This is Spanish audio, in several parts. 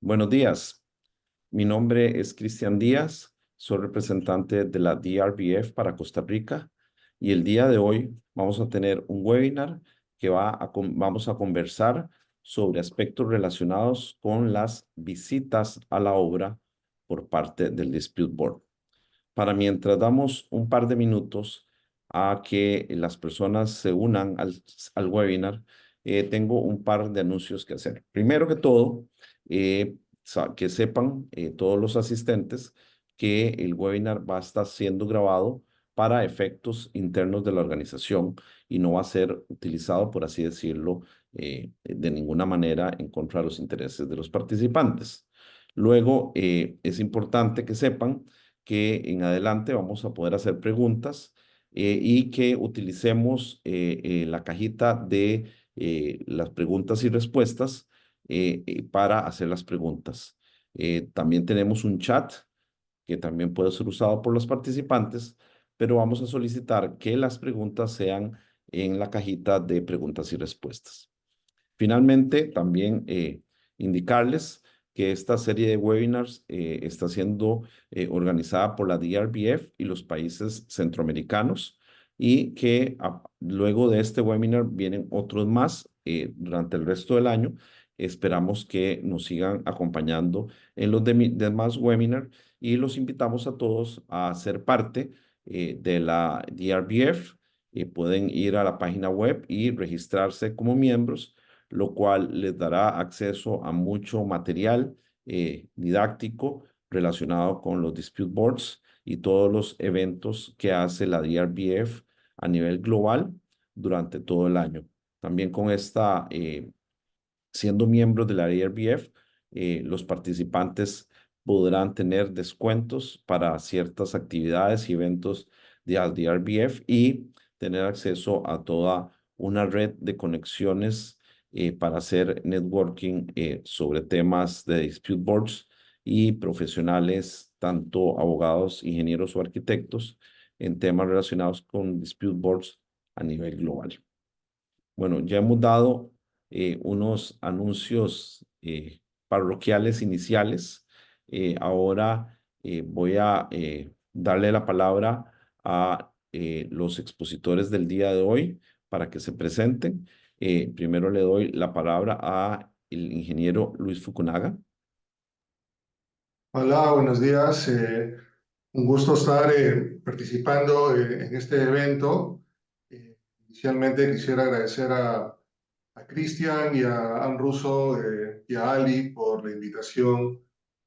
Buenos días. Mi nombre es Cristian Díaz. Soy representante de la DRBF para Costa Rica y el día de hoy vamos a tener un webinar que vamos a conversar sobre aspectos relacionados con las visitas a la obra por parte del Dispute Board. Para mientras damos un par de minutos a que las personas se unan al webinar, tengo un par de anuncios que hacer. Primero que todo, que sepan todos los asistentes que el webinar va a estar siendo grabado para efectos internos de la organización y no va a ser utilizado, por así decirlo, de ninguna manera en contra de los intereses de los participantes. Luego, es importante que sepan que en adelante vamos a poder hacer preguntas y que utilicemos la cajita de las preguntas y respuestas para hacer las preguntas. También tenemos un chat que también puede ser usado por los participantes, pero vamos a solicitar que las preguntas sean en la cajita de preguntas y respuestas. Finalmente, también indicarles que esta serie de webinars está siendo organizada por la DRBF y los países centroamericanos y que luego de este webinar vienen otros más durante el resto del año. Esperamos que nos sigan acompañando en los demás webinars y los invitamos a todos a ser parte de la DRBF. Pueden ir a la página web y registrarse como miembros, lo cual les dará acceso a mucho material didáctico relacionado con los dispute boards y todos los eventos que hace la DRBF a nivel global durante todo el año. También con siendo miembros de la DRBF, los participantes podrán tener descuentos para ciertas actividades y eventos de la DRBF y tener acceso a toda una red de conexiones para hacer networking sobre temas de dispute boards y profesionales, tanto abogados, ingenieros o arquitectos, en temas relacionados con dispute boards a nivel global. Bueno, ya hemos dado unos anuncios parroquiales iniciales. Ahora voy a darle la palabra a los expositores del día de hoy para que se presenten. Primero le doy la palabra a el ingeniero Luis Fukunaga. Hola, buenos días. Un gusto estar participando en este evento. Inicialmente quisiera agradecer a Cristian y a Ann Russo y a Ali por la invitación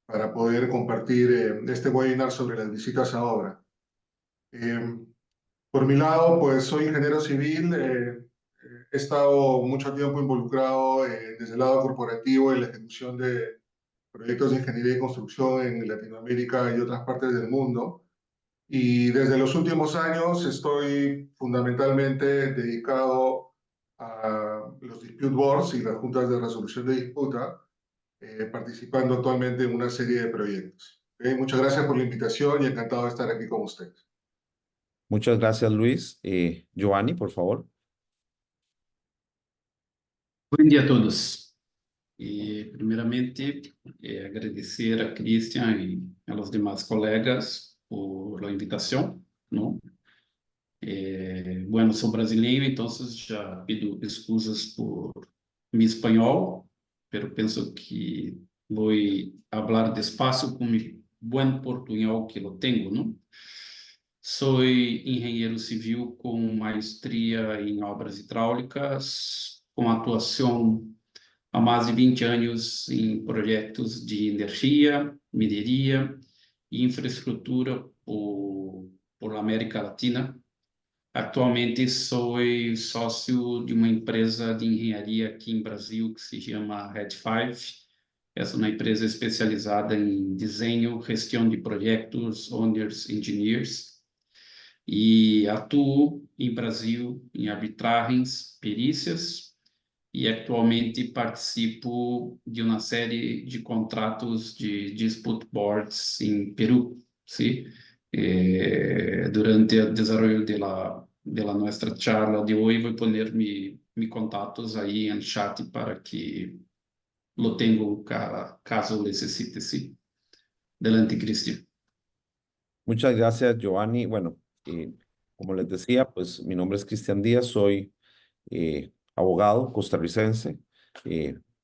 para poder compartir este webinar sobre las visitas a obra. Eh, por mi lado, pues soy ingeniero civil. He estado mucho tiempo involucrado desde el lado corporativo en la ejecución de proyectos de ingeniería y construcción en Latinoamérica y otras partes del mundo. Y desde los últimos años estoy fundamentalmente dedicado a los dispute boards y las juntas de resolución de disputa, participando actualmente en una serie de proyectos. Muchas gracias por la invitación y encantado de estar aquí con ustedes. Muchas gracias, Luis. Giovanni, por favor. Bom dia a todos. Primeiramente, agradecer a Cristian e aos demais colegas por a invitação, não? Bueno, sou brasileiro, então já pido desculpas por meu espanhol, pero penso que vou falar despacio com o bom portunhol que eu tenho, não? Sou engenheiro civil com maestria em obras hidráulicas, com atuação há mais de 20 anos em projetos de energia, mineria e infraestrutura por América Latina. Atualmente sou sócio de uma empresa de engenharia aqui em Brasil que se chama Red Five. Essa é uma empresa especializada em desenho, gestão de projetos, owners, engineers. E atuo em Brasil em arbitragens, perícias, e atualmente participo de uma série de contratos de dispute boards em Peru, sim? Durante o desenvolvimento da nossa charla de hoje, vou poner meus contatos aí em chat para que lo tengo caso necesite, sí. Delante, Cristian. Muchas gracias, Giovanni. Bueno, como les decía, pues mi nombre es Cristian Díaz, soy abogado costarricense,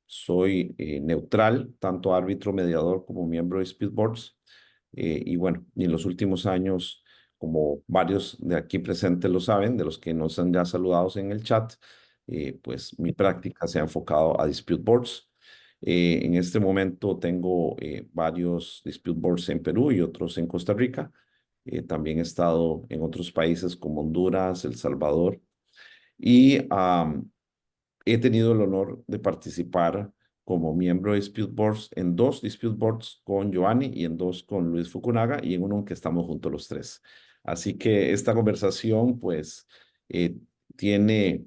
soy neutral, tanto árbitro, mediador como miembro de Speedboards. Y bueno, y en los últimos años, como varios de aquí presentes lo saben, de los que nos han ya saludados en el chat, pues mi práctica se ha enfocado a Dispute Boards. En este momento tengo varios Dispute Boards en Perú y otros en Costa Rica. También he estado en otros países como Honduras, El Salvador y he tenido el honor de participar como miembro de Dispute Boards en 2 Dispute Boards con Giovanni y en 2 con Luis Fukunaga y en uno en que estamos juntos los 3. Así que esta conversación pues eh, tiene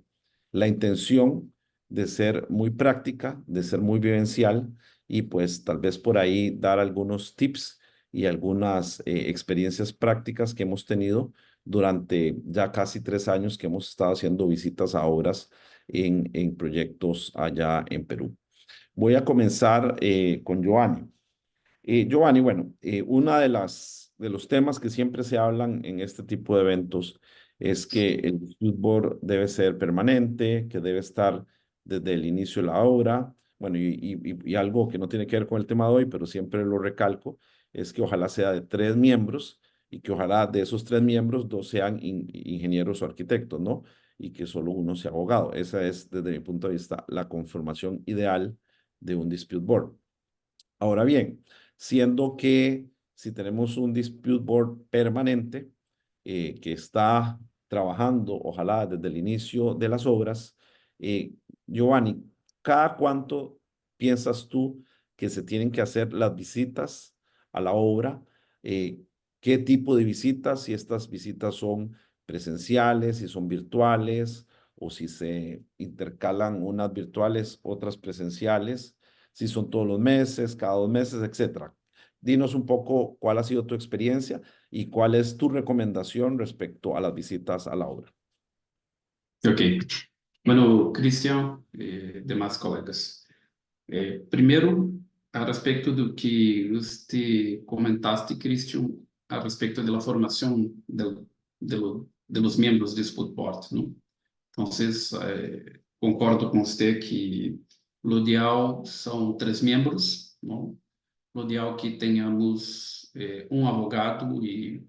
la intención de ser muy práctica, de ser muy vivencial y pues tal vez por ahí dar algunos tips y algunas experiencias prácticas que hemos tenido durante ya casi 3 años que hemos estado haciendo visitas a obras en proyectos allá en Perú. Voy a comenzar con Giovanni. Giovanni, bueno, una de los temas que siempre se hablan en este tipo de eventos es que el fútbol debe ser permanente, que debe estar desde el inicio de la obra. Bueno, y algo que no tiene que ver con el tema de hoy, pero siempre lo recalco, es que ojalá sea de 3 miembros y que ojalá de esos 3 miembros 2 sean ingenieros o arquitectos, ¿no? Y que solo uno sea abogado. Esa es, desde mi punto de vista, la conformación ideal de un dispute board. Ahora bien, siendo que si tenemos un dispute board permanente que está trabajando, ojalá desde el inicio de las obras, eh, Giovanni, ¿cada cuánto piensas tú que se tienen que hacer las visitas a la obra? ¿Qué tipo de visitas? Si estas visitas son presenciales, si son virtuales, o si se intercalan unas virtuales, otras presenciales, si son todos los meses, cada 2 meses, etcétera. Dinos un poco cuál ha sido tu experiencia y cuál es tu recomendación respecto a las visitas a la obra. Ok. Bueno, Cristian, demás colegas. Primeiro, a respeito do que você comentaste, Cristian, a respeito da formação de los membros do Sputboard, não? Então, concordo com você que o ideal são 3 membros, não? O ideal que tenhamos um advogado e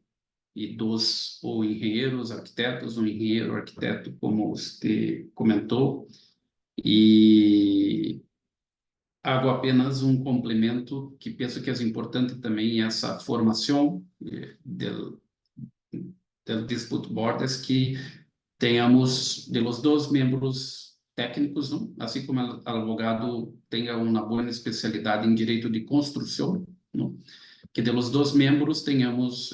2 ou engenheiros, arquitetos, um engenheiro, arquiteto, como você comentou, e hago apenas um complemento que penso que é importante também essa formação del dispute board, é que tenhamos de los 2 membros técnicos, não? Assim como o advogado tenha uma boa especialidade em direito de construção, não? Que de los 2 membros tenhamos,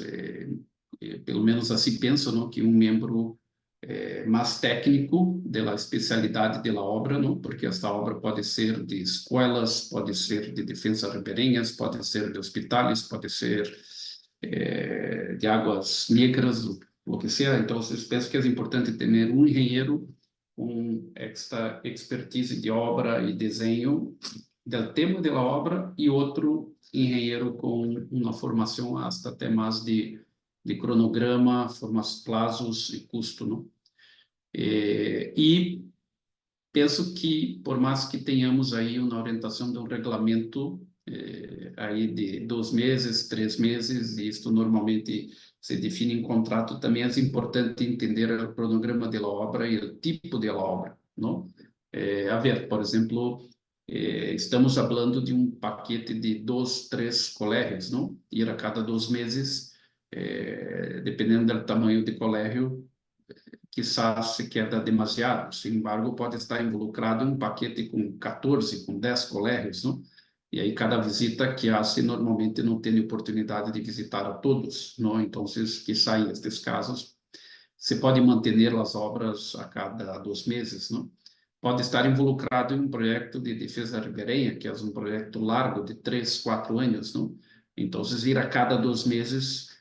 pelo menos assim penso, não? Que um membro mais técnico da especialidade da obra, não? Porque esta obra pode ser de escolas, pode ser de defensas ribeirinhas, pode ser de hospitais, pode ser de águas negras, o que seja. Então, penso que é importante ter um engenheiro com esta expertise de obra e desenho do tema da obra e outro engenheiro com uma formação até mais de cronograma, prazos e custo, não? E penso que, por mais que tenhamos aí uma orientação de um regulamento aí de 2 meses, 3 meses, e isto normalmente se define em contrato, também é importante entender o cronograma da obra e o tipo de obra, não? A ver, por exemplo, estamos falando de um paquete de 2, 3 colégios, não? Ir a cada 2 meses, dependendo do tamanho do colégio, quizás se queda demasiado. Sin embargo, pode estar involucrado em um paquete com 14, com 10 colégios, não? E aí cada visita que hace normalmente não tem oportunidade de visitar a todos, não? Então, quizá em estes casos se pode manter as obras a cada 2 meses, não? Pode estar involucrado em um projeto de defesa ribeirinha, que é um projeto largo de 3, 4 anos, não? Então, ir a cada 2 meses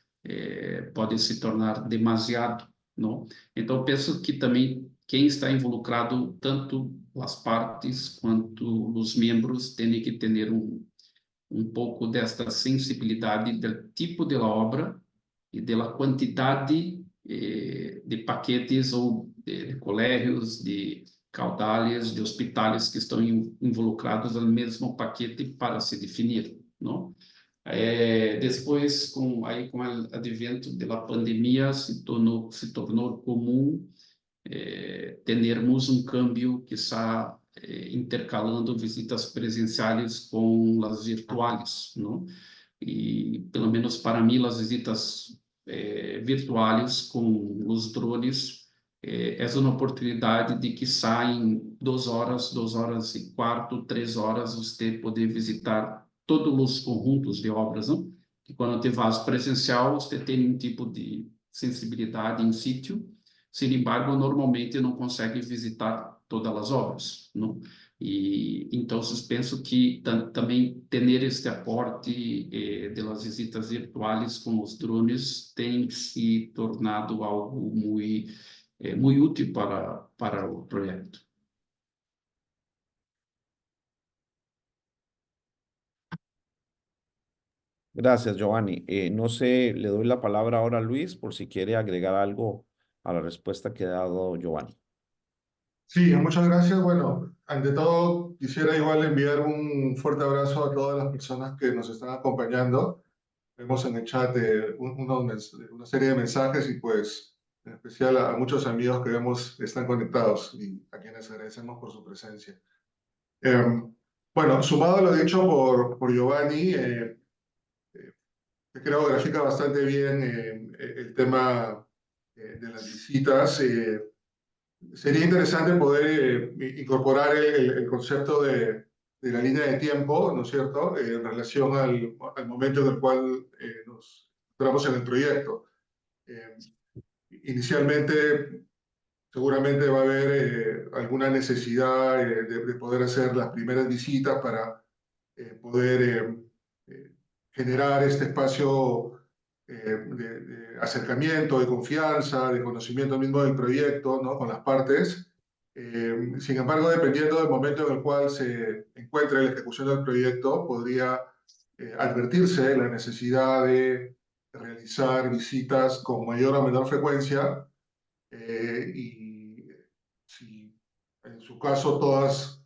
pode se tornar demasiado, não? Então, penso que também quem está involucrado tanto as partes quanto os membros têm que ter pouco desta sensibilidade do tipo de obra e da quantidade de paquetes ou de colégios, de caudales, de hospitais que estão involucrados no mesmo paquete para se definir, não? Depois, com o advento da pandemia, se tornou comum termos câmbio que está intercalando visitas presenciais com as virtuais, não? E, pelo menos para mim, as visitas virtuais com os drones é uma oportunidade de que saem 2 horas e quarto, 3 horas, você poder visitar todos os conjuntos de obras, não? Que quando te vas presencial, você tem tipo de sensibilidade em sítio, sin embargo, normalmente não consegue visitar todas as obras, não? E então penso que também ter este aporte de las visitas virtuais com os drones tem se tornado algo muito útil para o projeto. Gracias, Giovanni. No sé, le doy la palabra ahora a Luis por si quiere agregar algo a la respuesta que ha dado Giovanni. Sí, muchas gracias. Bueno, ante todo, quisiera igual enviar un fuerte abrazo a todas las personas que nos están acompañando. Vemos en el chat una serie de mensajes y pues en especial a muchos amigos que vemos que están conectados y a quienes agradecemos por su presencia. Bueno, sumado a lo dicho por Giovanni, creo que grafica bastante bien el tema de las visitas. Sería interesante poder incorporar el concepto de la línea de tiempo, ¿no es cierto?, en relación al momento en el cual nos encontramos en el proyecto. Inicialmente, seguramente va a haber alguna necesidad de poder hacer las primeras visitas para poder generar este espacio de acercamiento, de confianza, de conocimiento mismo del proyecto, ¿no?, con las partes. Sin embargo, dependiendo del momento en el cual se encuentre la ejecución del proyecto, podría advertirse la necesidad de realizar visitas con mayor o menor frecuencia y si en su caso todas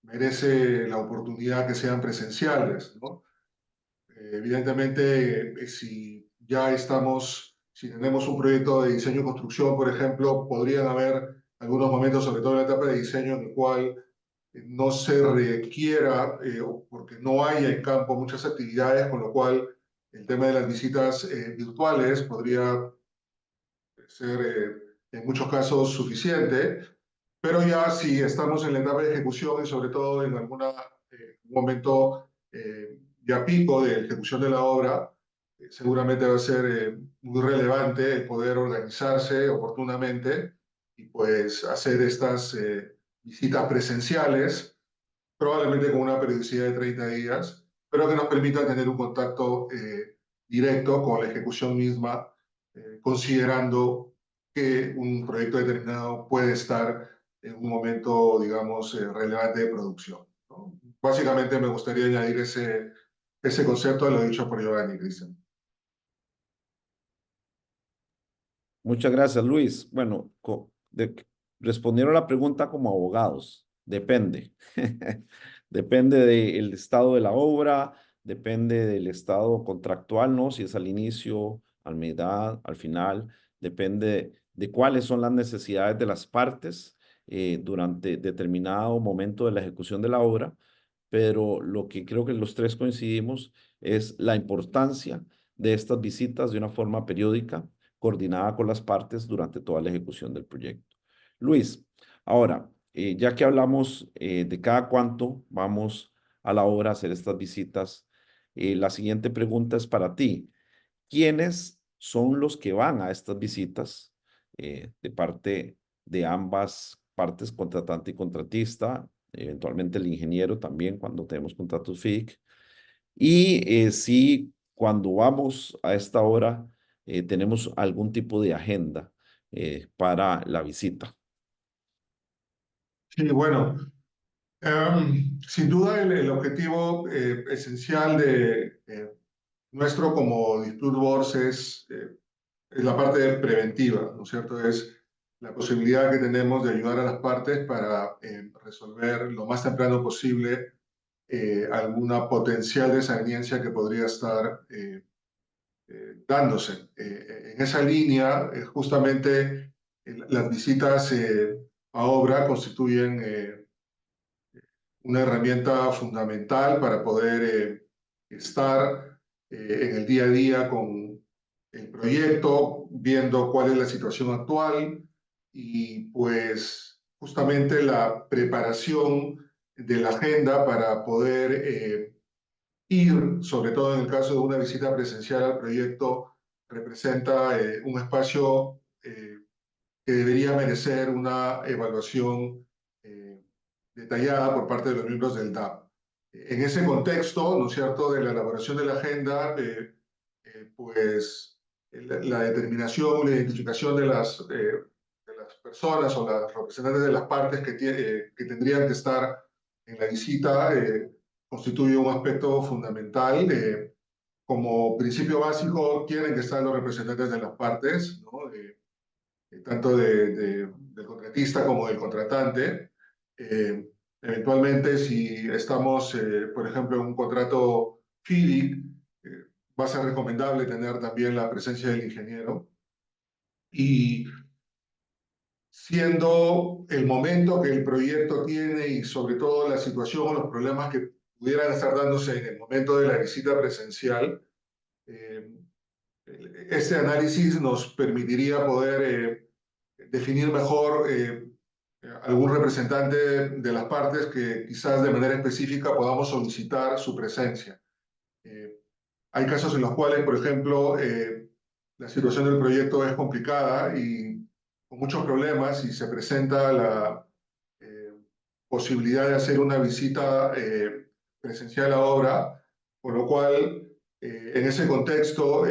merece la oportunidad que sean presenciales, ¿no? Evidentemente, si tenemos un proyecto de diseño y construcción, por ejemplo, podrían haber algunos momentos, sobre todo en la etapa de diseño, en el cual no se requiera, porque no haya en campo muchas actividades, con lo cual el tema de las visitas virtuales podría ser en muchos casos suficiente, pero ya si estamos en la etapa de ejecución y sobre todo en algún momento ya pico de ejecución de la obra, seguramente va a ser muy relevante el poder organizarse oportunamente y pues hacer estas visitas presenciales, probablemente con una periodicidad de 30 días, pero que nos permita tener un contacto directo con la ejecución misma, considerando que un proyecto determinado puede estar en un momento, digamos, relevante de producción, ¿no? Básicamente me gustaría añadir ese concepto a lo dicho por Giovanni, Cristian. Muchas gracias, Luis. Bueno, respondieron la pregunta como abogados. Depende. Depende del estado de la obra, depende del estado contractual, ¿no? Si es al inicio, al mitad, al final. Depende de cuáles son las necesidades de las partes durante determinado momento de la ejecución de la obra. Pero lo que creo que los tres coincidimos es la importancia de estas visitas de una forma periódica, coordinada con las partes durante toda la ejecución del proyecto. Luis, ahora, ya que hablamos de cada cuánto vamos a la obra a hacer estas visitas, la siguiente pregunta es para ti. ¿Quiénes son los que van a estas visitas de parte de ambas partes, contratante y contratista, eventualmente el ingeniero también cuando tenemos contratos FIC? Y si cuando vamos a esta hora tenemos algún tipo de agenda para la visita. Sí, bueno, sin duda el objetivo esencial de nuestro como Dispute Boards es la parte preventiva, ¿no es cierto? Es la posibilidad que tenemos de ayudar a las partes para resolver lo más temprano posible alguna potencial desaveniencia que podría estar dándose. En esa línea, justamente las visitas a obra constituyen una herramienta fundamental para poder estar en el día a día con el proyecto, viendo cuál es la situación actual y pues justamente la preparación de la agenda para poder ir, sobre todo en el caso de una visita presencial al proyecto, representa un espacio que debería merecer una evaluación eh, detallada por parte de los miembros del DAP. En ese contexto, ¿no es cierto?, de la elaboración de la agenda, pues la determinación, la identificación de las personas o las representantes de las partes que tendrían que estar en la visita constituye un aspecto fundamental. Como principio básico, quieren que estén los representantes de las partes, ¿no? Tanto del contratista como del contratante. Eventualmente, si estamos, por ejemplo, en un contrato FIDIC, va a ser recomendable tener también la presencia del ingeniero. Y siendo el momento que el proyecto tiene y sobre todo la situación o los problemas que pudieran estar dándose en el momento de la visita presencial, eh, este análisis nos permitiría poder definir mejor algún representante de las partes que quizás de manera específica podamos solicitar su presencia. Hay casos en los cuales, por ejemplo, la situación del proyecto es complicada y con muchos problemas y se presenta la eh, posibilidad de hacer una visita presencial a obra, con lo cual en ese contexto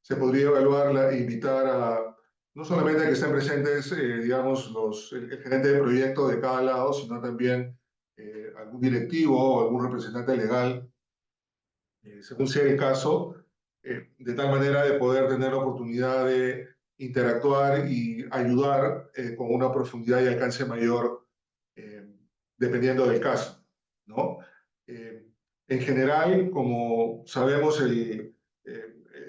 se podría evaluar e invitar a no solamente a que estén presentes, digamos, el gerente de proyecto de cada lado, sino también algún directivo o algún representante legal según sea el caso, de tal manera de poder tener la oportunidad de interactuar y ayudar con una profundidad y alcance mayor, eh, dependiendo del caso, ¿no? En general, como sabemos, el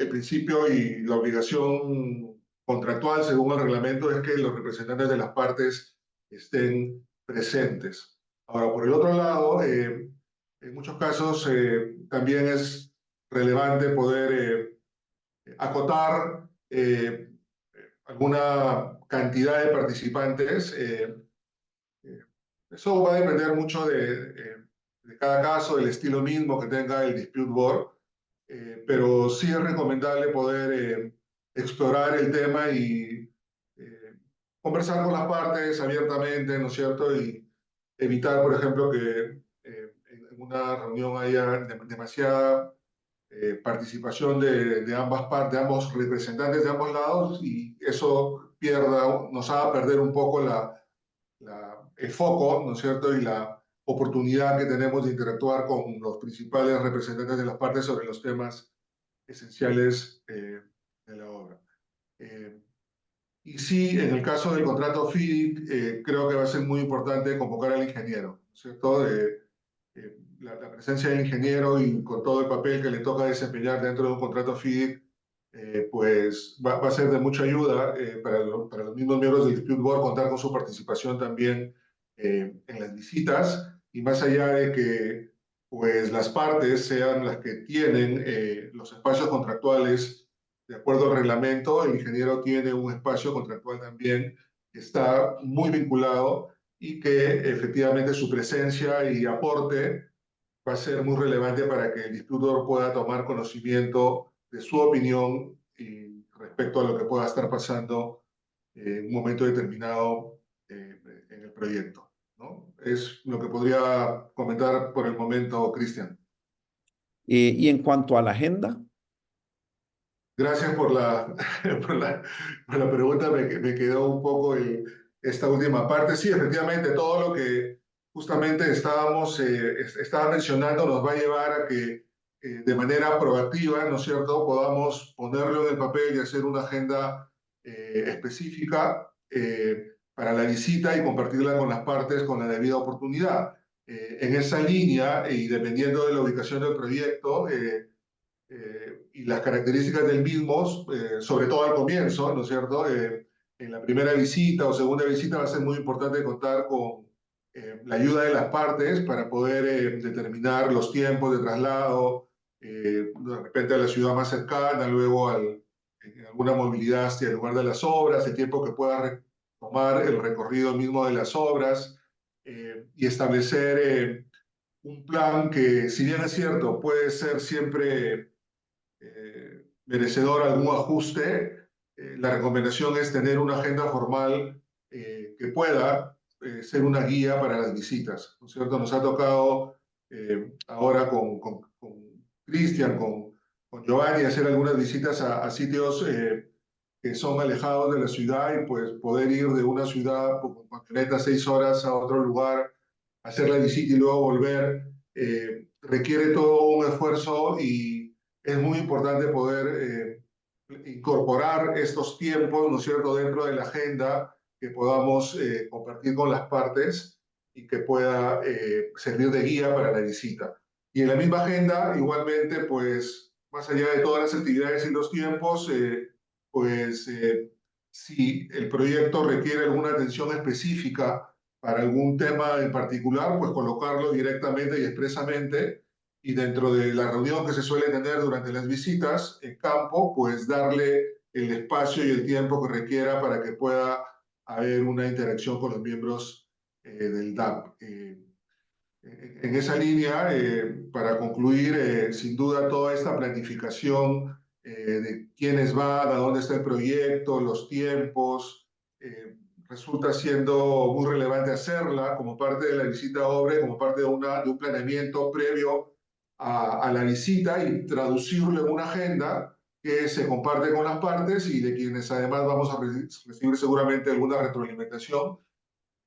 principio y la obligación contractual, según el reglamento, es que los representantes de las partes estén presentes. Ahora, por el otro lado, en muchos casos también es relevante poder acotar alguna cantidad de participantes. Eso va a depender mucho de cada caso, del estilo mismo que tenga el dispute board, pero sí es recomendable poder explorar el tema y eh, conversar con las partes abiertamente, ¿no es cierto? Y evitar, por ejemplo, que en una reunión haya demasiada participación de ambas partes, de ambos representantes de ambos lados, y eso nos haga perder un poco el foco, ¿no es cierto? Y la oportunidad que tenemos de interactuar con los principales representantes de las partes sobre los temas esenciales de la obra. Y sí, en el caso del contrato FIDIC, creo que va a ser muy importante convocar al ingeniero, ¿no es cierto? La presencia del ingeniero y con todo el papel que le toca desempeñar dentro de un contrato FIDIC, pues va a ser de mucha ayuda para los mismos miembros del Dispute Board contar con su participación también en las visitas y más allá de que pues las partes sean las que tienen los espacios contractuales de acuerdo al reglamento, el ingeniero tiene un espacio contractual también que está muy vinculado y que efectivamente su presencia y aporte va a ser muy relevante para que el discutor pueda tomar conocimiento de su opinión y respecto a lo que pueda estar pasando en un momento determinado en el proyecto, ¿no? Es lo que podría comentar por el momento, Cristian. Y en cuanto a la agenda, Gracias por la, por la pregunta, me quedó un poco esta última parte. Sí, efectivamente, todo lo que justamente estaba mencionando nos va a llevar a que de manera proactiva, ¿no es cierto?, podamos ponerlo en el papel y hacer una agenda específica para la visita y compartirla con las partes con la debida oportunidad. En esa línea, y dependiendo de la ubicación del proyecto y las características del mismo, sobre todo al comienzo, ¿no es cierto?, en la primera visita o segunda visita va a ser muy importante contar con la ayuda de las partes para poder determinar los tiempos de traslado, de repente a la ciudad más cercana, luego en alguna movilidad hacia el lugar de las obras, el tiempo que pueda tomar el recorrido mismo de las obras y establecer un plan que, si bien es cierto, puede ser siempre merecedor algún ajuste, la recomendación es tener una agenda formal que pueda ser una guía para las visitas, ¿no es cierto? Nos ha tocado ahora con Cristian, con Giovanni, hacer algunas visitas a sitios que son alejados de la ciudad y pues poder ir de una ciudad con camioneta 6 horas a otro lugar, hacer la visita y luego volver, requiere todo un esfuerzo y es muy importante poder incorporar estos tiempos, ¿no es cierto?, dentro de la agenda que podamos compartir con las partes y que pueda servir de guía para la visita. Y en la misma agenda, igualmente, pues, más allá de todas las actividades y los tiempos, pues, si el proyecto requiere alguna atención específica para algún tema en particular, pues colocarlo directamente y expresamente y dentro de la reunión que se suele tener durante las visitas en campo, pues darle el espacio y el tiempo que requiera para que pueda haber una interacción con los miembros del DAP. En esa línea, para concluir, sin duda toda esta planificación de quiénes van, a dónde está el proyecto, los tiempos, resulta siendo muy relevante hacerla como parte de la visita a obra, como parte de un planeamiento previo a la visita y traducirlo en una agenda que se comparte con las partes y de quienes además vamos a recibir seguramente alguna retroalimentación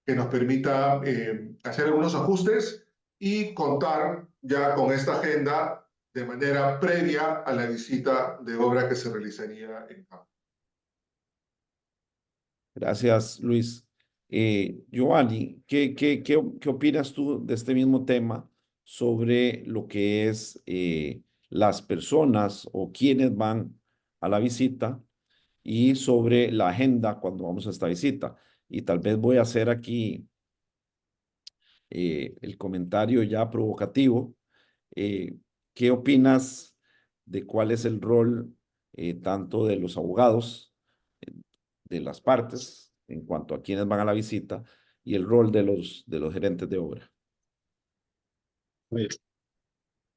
que nos permita hacer algunos ajustes y contar ya con esta agenda de manera previa a la visita de obra que se realizaría en campo. Gracias, Luis. Giovanni, ¿qué opinas tú de este mismo tema sobre lo que es las personas o quienes van a la visita y sobre la agenda cuando vamos a esta visita? Y tal vez voy a hacer aquí el comentario ya provocativo. ¿Qué opinas de cuál es el rol tanto de los abogados, de las partes, en cuanto a quienes van a la visita, y el rol de los gerentes de obra?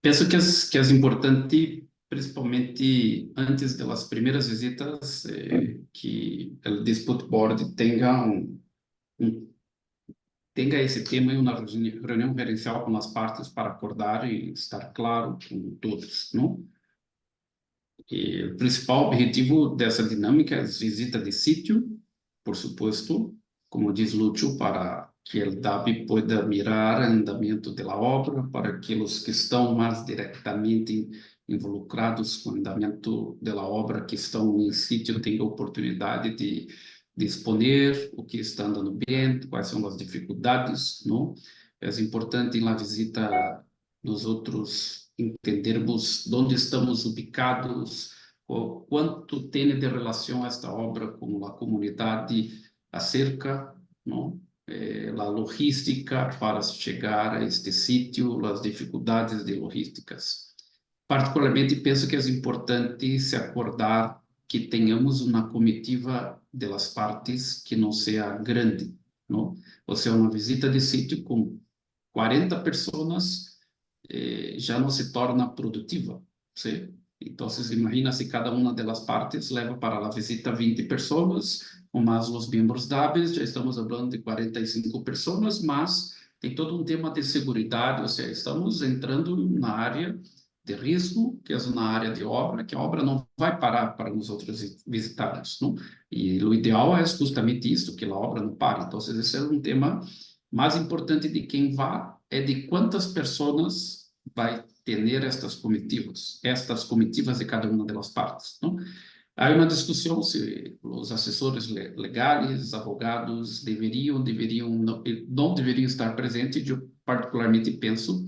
Penso que é importante, principalmente antes das primeiras visitas, que o Dispute Board tenha esse tema em uma reunião gerencial com as partes para acordar e estar claro com todos, não? E o principal objetivo dessa dinâmica é a visita de sítio, por supuesto, como diz Lúcio, para que o DAP pueda mirar o andamento da obra, para aqueles que estão mais diretamente involucrados com o andamento da obra, que estão em sítio, tenham a oportunidade de exponer o que está andando bem, quais são as dificuldades, não? É importante na visita nós outros entendermos onde estamos ubicados, quanto tem de relação esta obra com a comunidade acerca, não? A logística para chegar a este sítio, as dificuldades de logísticas. Particularmente, penso que é importante se acordar que tenhamos uma comitiva das partes que não seja grande, não? Ou seja, uma visita de sítio com 40 pessoas já não se torna produtiva, ¿sí? Então, imagina se cada uma das partes leva para a visita 20 pessoas, ou mais os membros da ABES, já estamos falando de 45 pessoas, mas tem todo um tema de segurança, ou seja, estamos entrando na área de risco, que é na área de obra, que a obra não vai parar para os outros visitados, não? E o ideal é justamente isso, que a obra não pare. Então, esse é um tema mais importante de quem vá, é de quantas pessoas vai ter estas comitivas de cada uma das partes, não? Há uma discussão se os assessores legais, advogados não deveriam estar presentes. Eu particularmente penso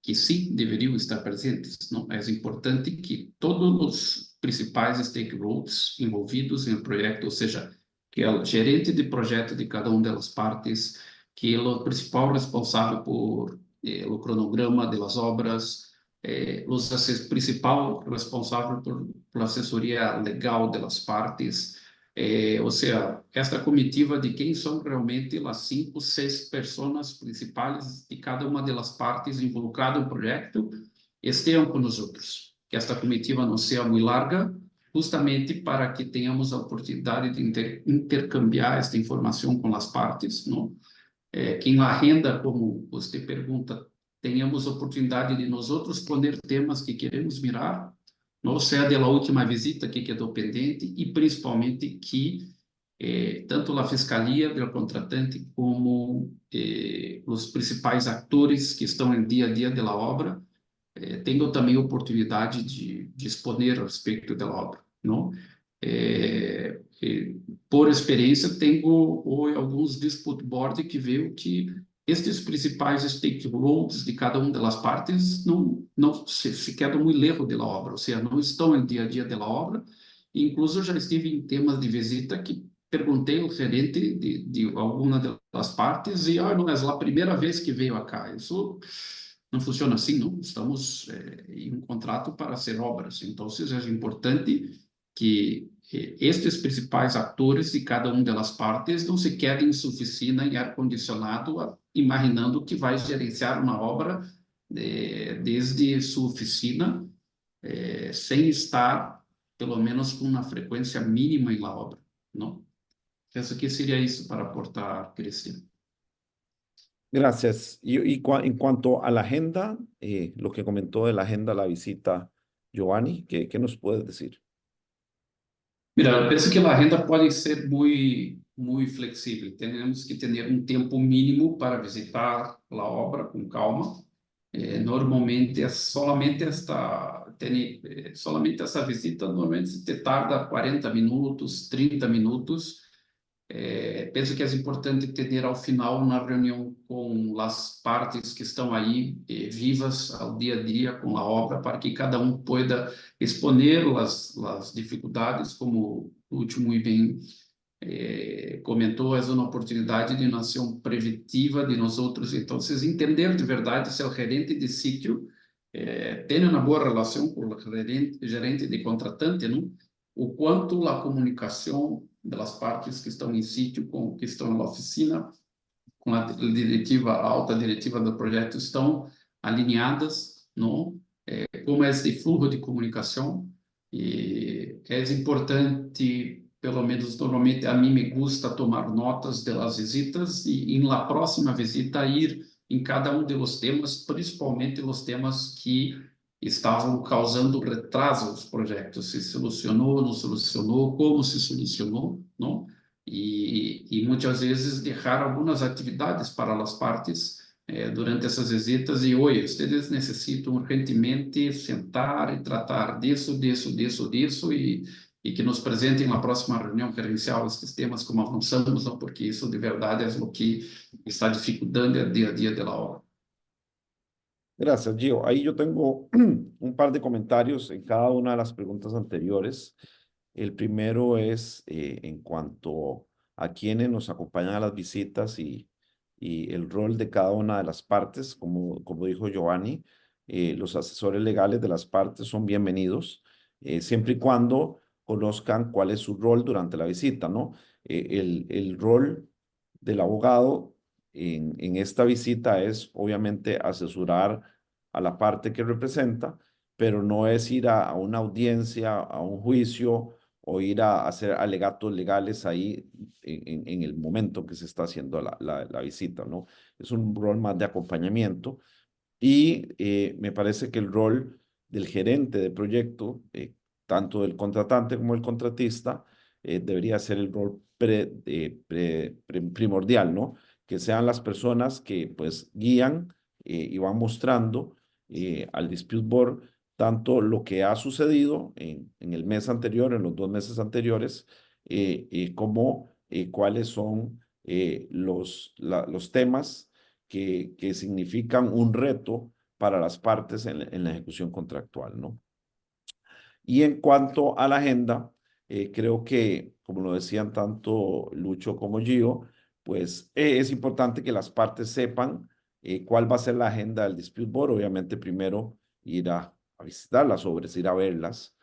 que sim, deveriam estar presentes. Não é importante que todos os principais stakeholders envolvidos em projeto, ou seja, que é o gerente de projeto de cada uma das partes, que é o principal responsável por o cronograma das obras, o principal responsável por assessoria legal das partes, ou seja, esta comitiva de quem são realmente as 5, 6 pessoas principais de cada uma das partes involucradas no projeto estejam com nós outros. Que esta comitiva não seja muito larga, justamente para que tenhamos a oportunidade de intercambiar esta informação com as partes, não? Que em agenda, como você pergunta, tenhamos a oportunidade de nós outros poner temas que queremos mirar, não seja da última visita que quedou pendente, e principalmente que tanto a fiscalia do contratante como os principais atores que estão em dia a dia da obra tenham também a oportunidade de exponer a respeito da obra, não? Por experiência, tenho alguns dispute board que veio que estes principais stakeholders de cada uma das partes não se quedam muito lejos da obra, ou seja, não estão em dia a dia da obra. Incluso já estive em temas de visita que perguntei ao gerente de alguma das partes e não é a primeira vez que veio cá. Isso não funciona assim, não. Estamos em um contrato para ser obras. Então, é importante que estes principais atores de cada uma das partes não se quedem em sua oficina em ar-condicionado, imaginando que vai gerenciar uma obra desde sua oficina, sem estar, pelo menos, com uma frequência mínima em la obra, não? Penso que seria isso para aportar, Cristian. Gracias. En cuanto a la agenda, lo que comentó de la agenda, la visita, Giovanni, ¿qué nos puedes decir? Mira, eu penso que a renda pode ser muito flexível. Temos que ter um tempo mínimo para visitar a obra com calma. Normalmente é solamente essa visita normalmente se tarda 40 minutos, 30 minutos. Penso que é importante ter ao final uma reunião com as partes que estão aí vivas ao dia a dia com a obra, para que cada um pueda exponer as dificuldades, como o último e bem comentou, é uma oportunidade de uma ação preventiva de nós outros. Então, entender de verdade se o gerente de sítio tem uma boa relação com o gerente de contratante, não? O quanto a comunicação das partes que estão em sítio, que estão na oficina, com a alta diretiva do projeto, estão alinhadas, não? Como é esse fluxo de comunicação. E é importante, pelo menos normalmente a mim me gusta tomar notas das visitas e em la próxima visita ir em cada um dos temas, principalmente os temas que estavam causando retraso dos projetos, se solucionou, não solucionou, como se solucionou, não? E muitas vezes deixar algumas atividades para as partes durante essas visitas e, oi, vocês necessitam urgentemente sentar e tratar disso e que nos apresentem na próxima reunião gerencial esses temas como avançamos, não? Porque isso de verdade é o que está dificultando o dia a dia da obra. Gracias, Gio. Ahí yo tengo un par de comentarios en cada una de las preguntas anteriores. El primero es en cuanto a quienes nos acompañan a las visitas y el rol de cada una de las partes. Como dijo Giovanni, los asesores legales de las partes son bienvenidos, siempre y cuando conozcan cuál es su rol durante la visita, ¿no? El rol del abogado en esta visita es obviamente asesorar a la parte que representa, pero no es ir a una audiencia, a un juicio o ir a hacer alegatos legales ahí en el momento que se está haciendo la visita, ¿no? Es un rol más de acompañamiento y me parece que el rol del gerente de proyecto, tanto del contratante como el contratista, debería ser el rol primordial, ¿no? Que sean las personas que pues guían y van mostrando al dispute board tanto lo que ha sucedido en el mes anterior, en los 2 meses anteriores, como cuáles son los temas que significan un reto para las partes en la ejecución contractual, ¿no? Y en cuanto a la agenda, creo que, como lo decían tanto Lucho como Gio, pues es importante que las partes sepan cuál va a ser la agenda del Dispute Board. Obviamente, primero ir a visitar las obras, ir a verlas,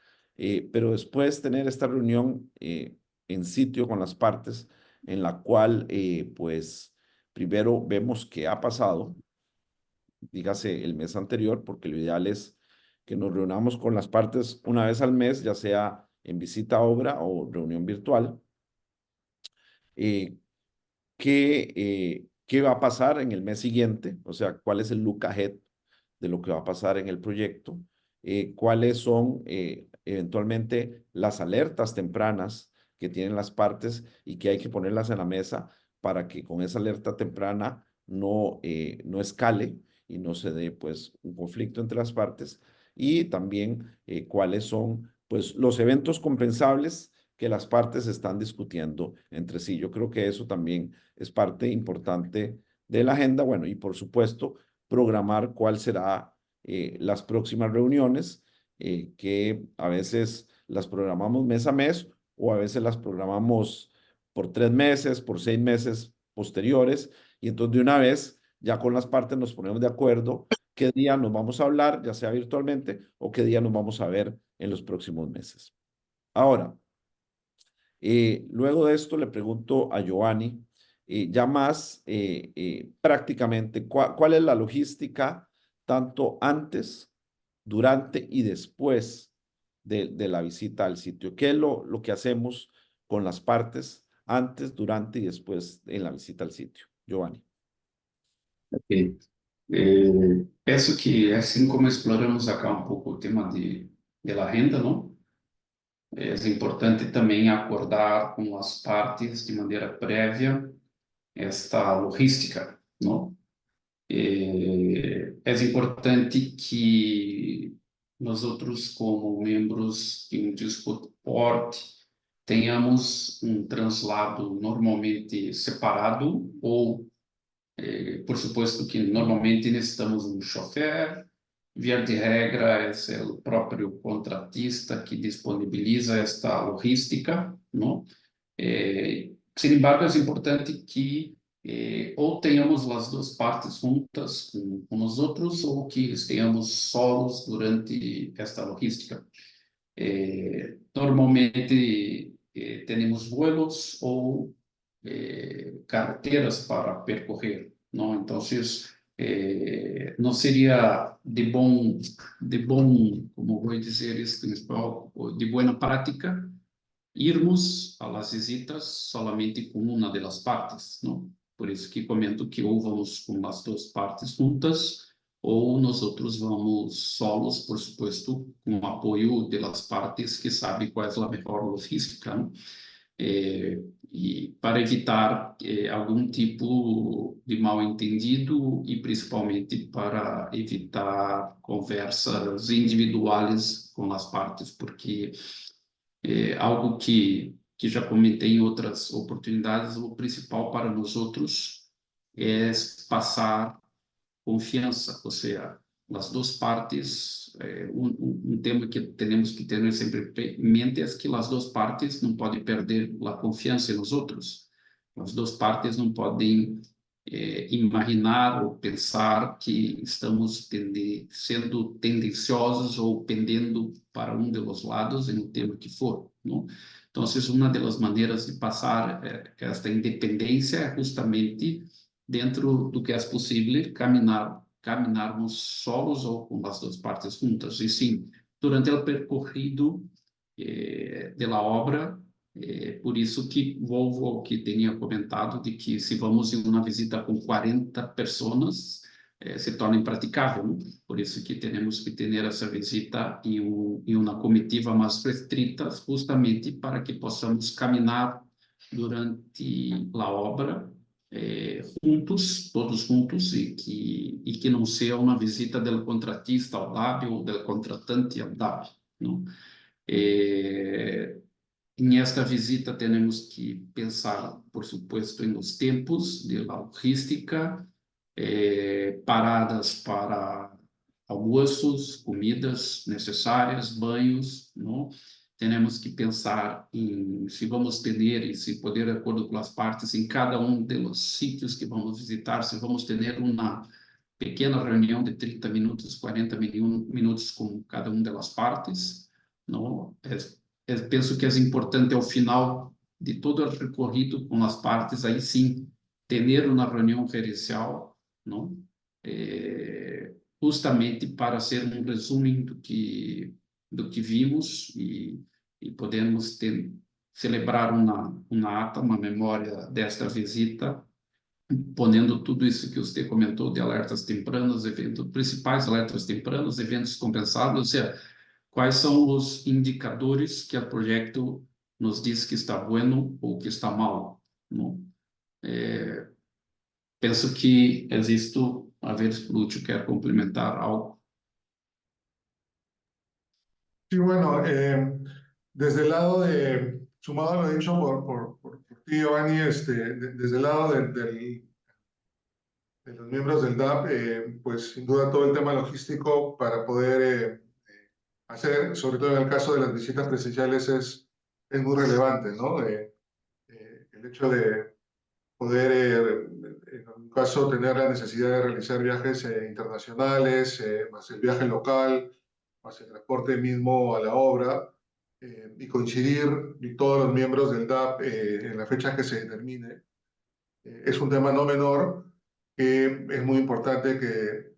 pero después tener esta reunión en sitio con las partes, en la cual, pues, primero vemos qué ha pasado, dígase el mes anterior, porque lo ideal es que nos reunamos con las partes una vez al mes, ya sea en visita a obra o reunión virtual. Eh, ¿Qué va a pasar en el mes siguiente? O sea, ¿cuál es el look ahead de lo que va a pasar en el proyecto? ¿Cuáles son eventualmente las alertas tempranas que tienen las partes y que hay que ponerlas en la mesa para que con esa alerta temprana no escale y no se dé pues un conflicto entre las partes? Y también cuáles son pues los eventos compensables que las partes están discutiendo entre sí. Yo creo que eso también es parte importante de la agenda. Bueno, y por supuesto, programar cuál será las próximas reuniones, que a veces las programamos mes a mes o a veces las programamos por 3 meses, por 6 meses posteriores, y entonces de una vez ya con las partes nos ponemos de acuerdo qué día nos vamos a hablar, ya sea virtualmente, o qué día nos vamos a ver en los próximos meses. Ahora, luego de esto le pregunto a Giovanni, ya más prácticamente, ¿cuál es la logística tanto antes, durante y después de la visita al sitio? ¿Qué es lo que hacemos con las partes antes, durante y después en la visita al sitio? Giovanni. Ok. Penso que, assim como exploramos acá um pouco o tema de la agenda, não? É importante também acordar com as partes de maneira prévia esta logística, não? É importante que nós outros, como membros de um dispute board, tenhamos um translado normalmente separado ou, por supuesto que normalmente necessitamos um chofer. Via de regra, esse é o próprio contratista que disponibiliza esta logística, não? Sin embargo, é importante que ou tenhamos as duas partes juntas com nós outros, ou que estejamos solos durante esta logística. Normalmente temos vuelos ou carreteras para percorrer, não? Então, não seria como vou dizer isso em espanhol, de boa prática irmos a las visitas solamente com uma das partes, não? Por isso que comento que ou vamos com as duas partes juntas, ou nós outros vamos solos, por supuesto, com o apoio das partes que sabem qual é a melhor logística, não? E para evitar algum tipo de mal-entendido e principalmente para evitar conversas individuais com as partes, porque algo que já comentei em outras oportunidades, o principal para nós outros é passar confiança, ou seja, as duas partes, tema que temos que ter sempre em mente é que as duas partes não podem perder a confiança em nós outros. As duas partes não podem imaginar ou pensar que estamos sendo tendenciosos ou pendendo para um dos lados em um tema que for, não? Então, uma das maneiras de passar esta independência é justamente dentro do que é possível caminharmos solos ou com as duas partes juntas. E sim, durante o percorrido da obra, por isso que volvo ao que tinha comentado, de que se vamos em uma visita com 40 pessoas, se torna impraticável, né? Por isso que temos que ter essa visita em uma comitiva mais restrita, justamente para que possamos caminhar durante a obra juntos, todos juntos, e que não seja uma visita do contratista ao DAB ou do contratante ao DAB, não? Nesta visita temos que pensar, por supuesto, nos tempos de logística, paradas para almoços, comidas necessárias, banhos, não? Temos que pensar em se vamos ter e se poder, de acordo com as partes, em cada um dos sítios que vamos visitar, se vamos ter uma pequena reunião de 30 minutos, 40 minutos com cada uma das partes, não? Penso que é importante ao final de todo o recorrido com as partes, aí sim, ter uma reunião gerencial, não? Justamente para ser um resumo do que vimos e podemos celebrar uma ata, uma memória desta visita, ponendo tudo isso que você comentou de alertas tempranos, eventos principais, alertas tempranos, eventos compensados, ou seja, quais são os indicadores que o projeto nos diz que está bueno ou que está mal, não? Penso que existe, a ver se Lúcio quer complementar algo. Sí, bueno, desde el lado sumado a lo dicho por ti, Giovanni, desde el lado de los miembros del DAP, pues sin duda todo el tema logístico para poder hacer, sobre todo en el caso de las visitas presenciales, es muy relevante, ¿no? El hecho de poder, en un caso, tener la necesidad de realizar viajes internacionales, más el viaje local, más el transporte mismo a la obra, y coincidir todos los miembros del DAP en la fecha que se determine, es un tema no menor, que es muy importante que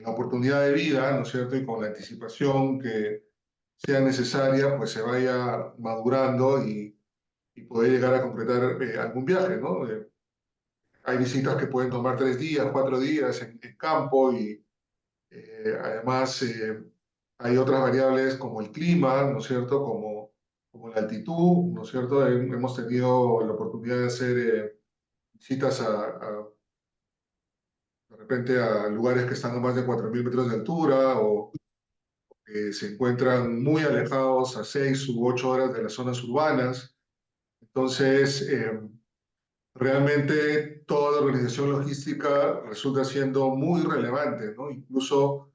la oportunidad de vida, ¿no es cierto?, y con la anticipación que sea necesaria, pues se vaya madurando y poder llegar a concretar algún viaje, ¿no? Hay visitas que pueden tomar 3 días, 4 días en campo y además hay otras variables como el clima, ¿no es cierto? Como la altitud, ¿no es cierto? Hemos tenido la oportunidad de hacer visitas de repente a lugares que están a más de 4.000 metros de altura o que se encuentran muy alejados a 6 u 8 horas de las zonas urbanas. Entonces, realmente toda la organización logística resulta siendo muy relevante, ¿no? Incluso,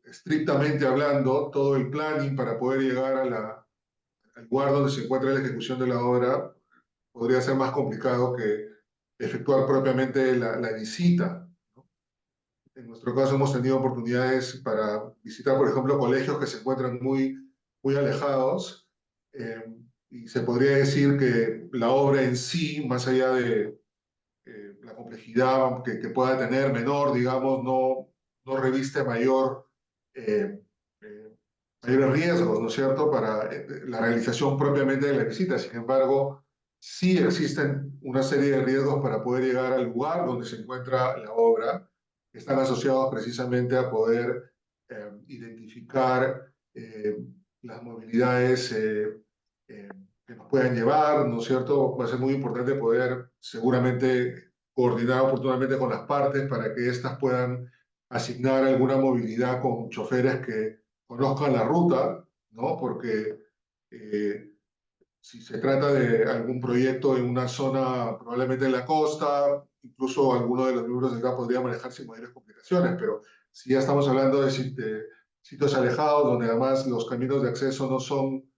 estrictamente hablando, todo el planning para poder llegar al lugar donde se encuentra la ejecución de la obra podría ser más complicado que efectuar propiamente la visita, ¿no? En nuestro caso hemos tenido oportunidades para visitar, por ejemplo, colegios que se encuentran muy alejados, y se podría decir que la obra en sí, más allá de la complejidad que pueda tener menor, digamos, no reviste eh, eh, mayores riesgos, ¿no es cierto?, para la realización propiamente de la visita. Sin embargo, sí existen una serie de riesgos para poder llegar al lugar donde se encuentra la obra, que están asociados precisamente a poder identificar las movilidades eh, que nos puedan llevar, ¿no es cierto? Va a ser muy importante poder seguramente coordinar oportunamente con las partes para que éstas puedan asignar alguna movilidad con choferes que conozcan la ruta, ¿no? Porque si se trata de algún proyecto en una zona, probablemente en la costa, incluso alguno de los miembros del GAP podría manejar sin mayores complicaciones, pero si ya estamos hablando de sitios alejados, donde además los caminos de acceso no son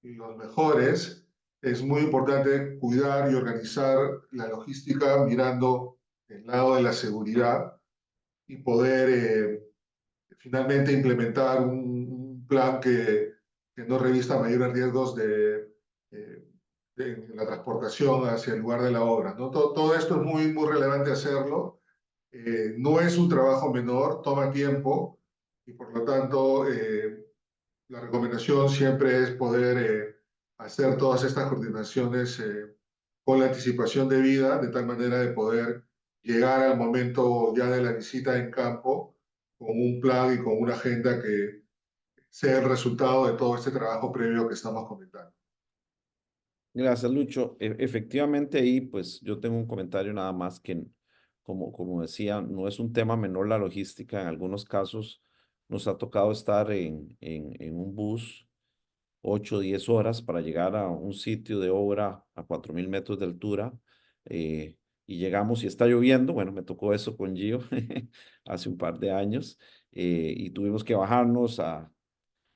los mejores, es muy importante cuidar y organizar la logística mirando el lado de la seguridad y poder finalmente implementar un plan que no revista mayores riesgos de la transportación hacia el lugar de la obra, ¿no? Todo esto es muy relevante hacerlo. No es un trabajo menor, toma tiempo y por lo tanto la recomendación siempre es poder hacer todas estas coordinaciones con la anticipación debida, de tal manera de poder llegar al momento ya de la visita en campo con un plan y con una agenda que sea el resultado de todo este trabajo previo que estamos comentando. Gracias, Lucho. Efectivamente, ahí pues yo tengo un comentario nada más que, como decía, no es un tema menor la logística. En algunos casos nos ha tocado estar en un bus 8 o 10 horas para llegar a un sitio de obra a 4.000 metros de altura. Y llegamos y está lloviendo. Bueno, me tocó eso con Gio hace un par de años. Y tuvimos que bajarnos a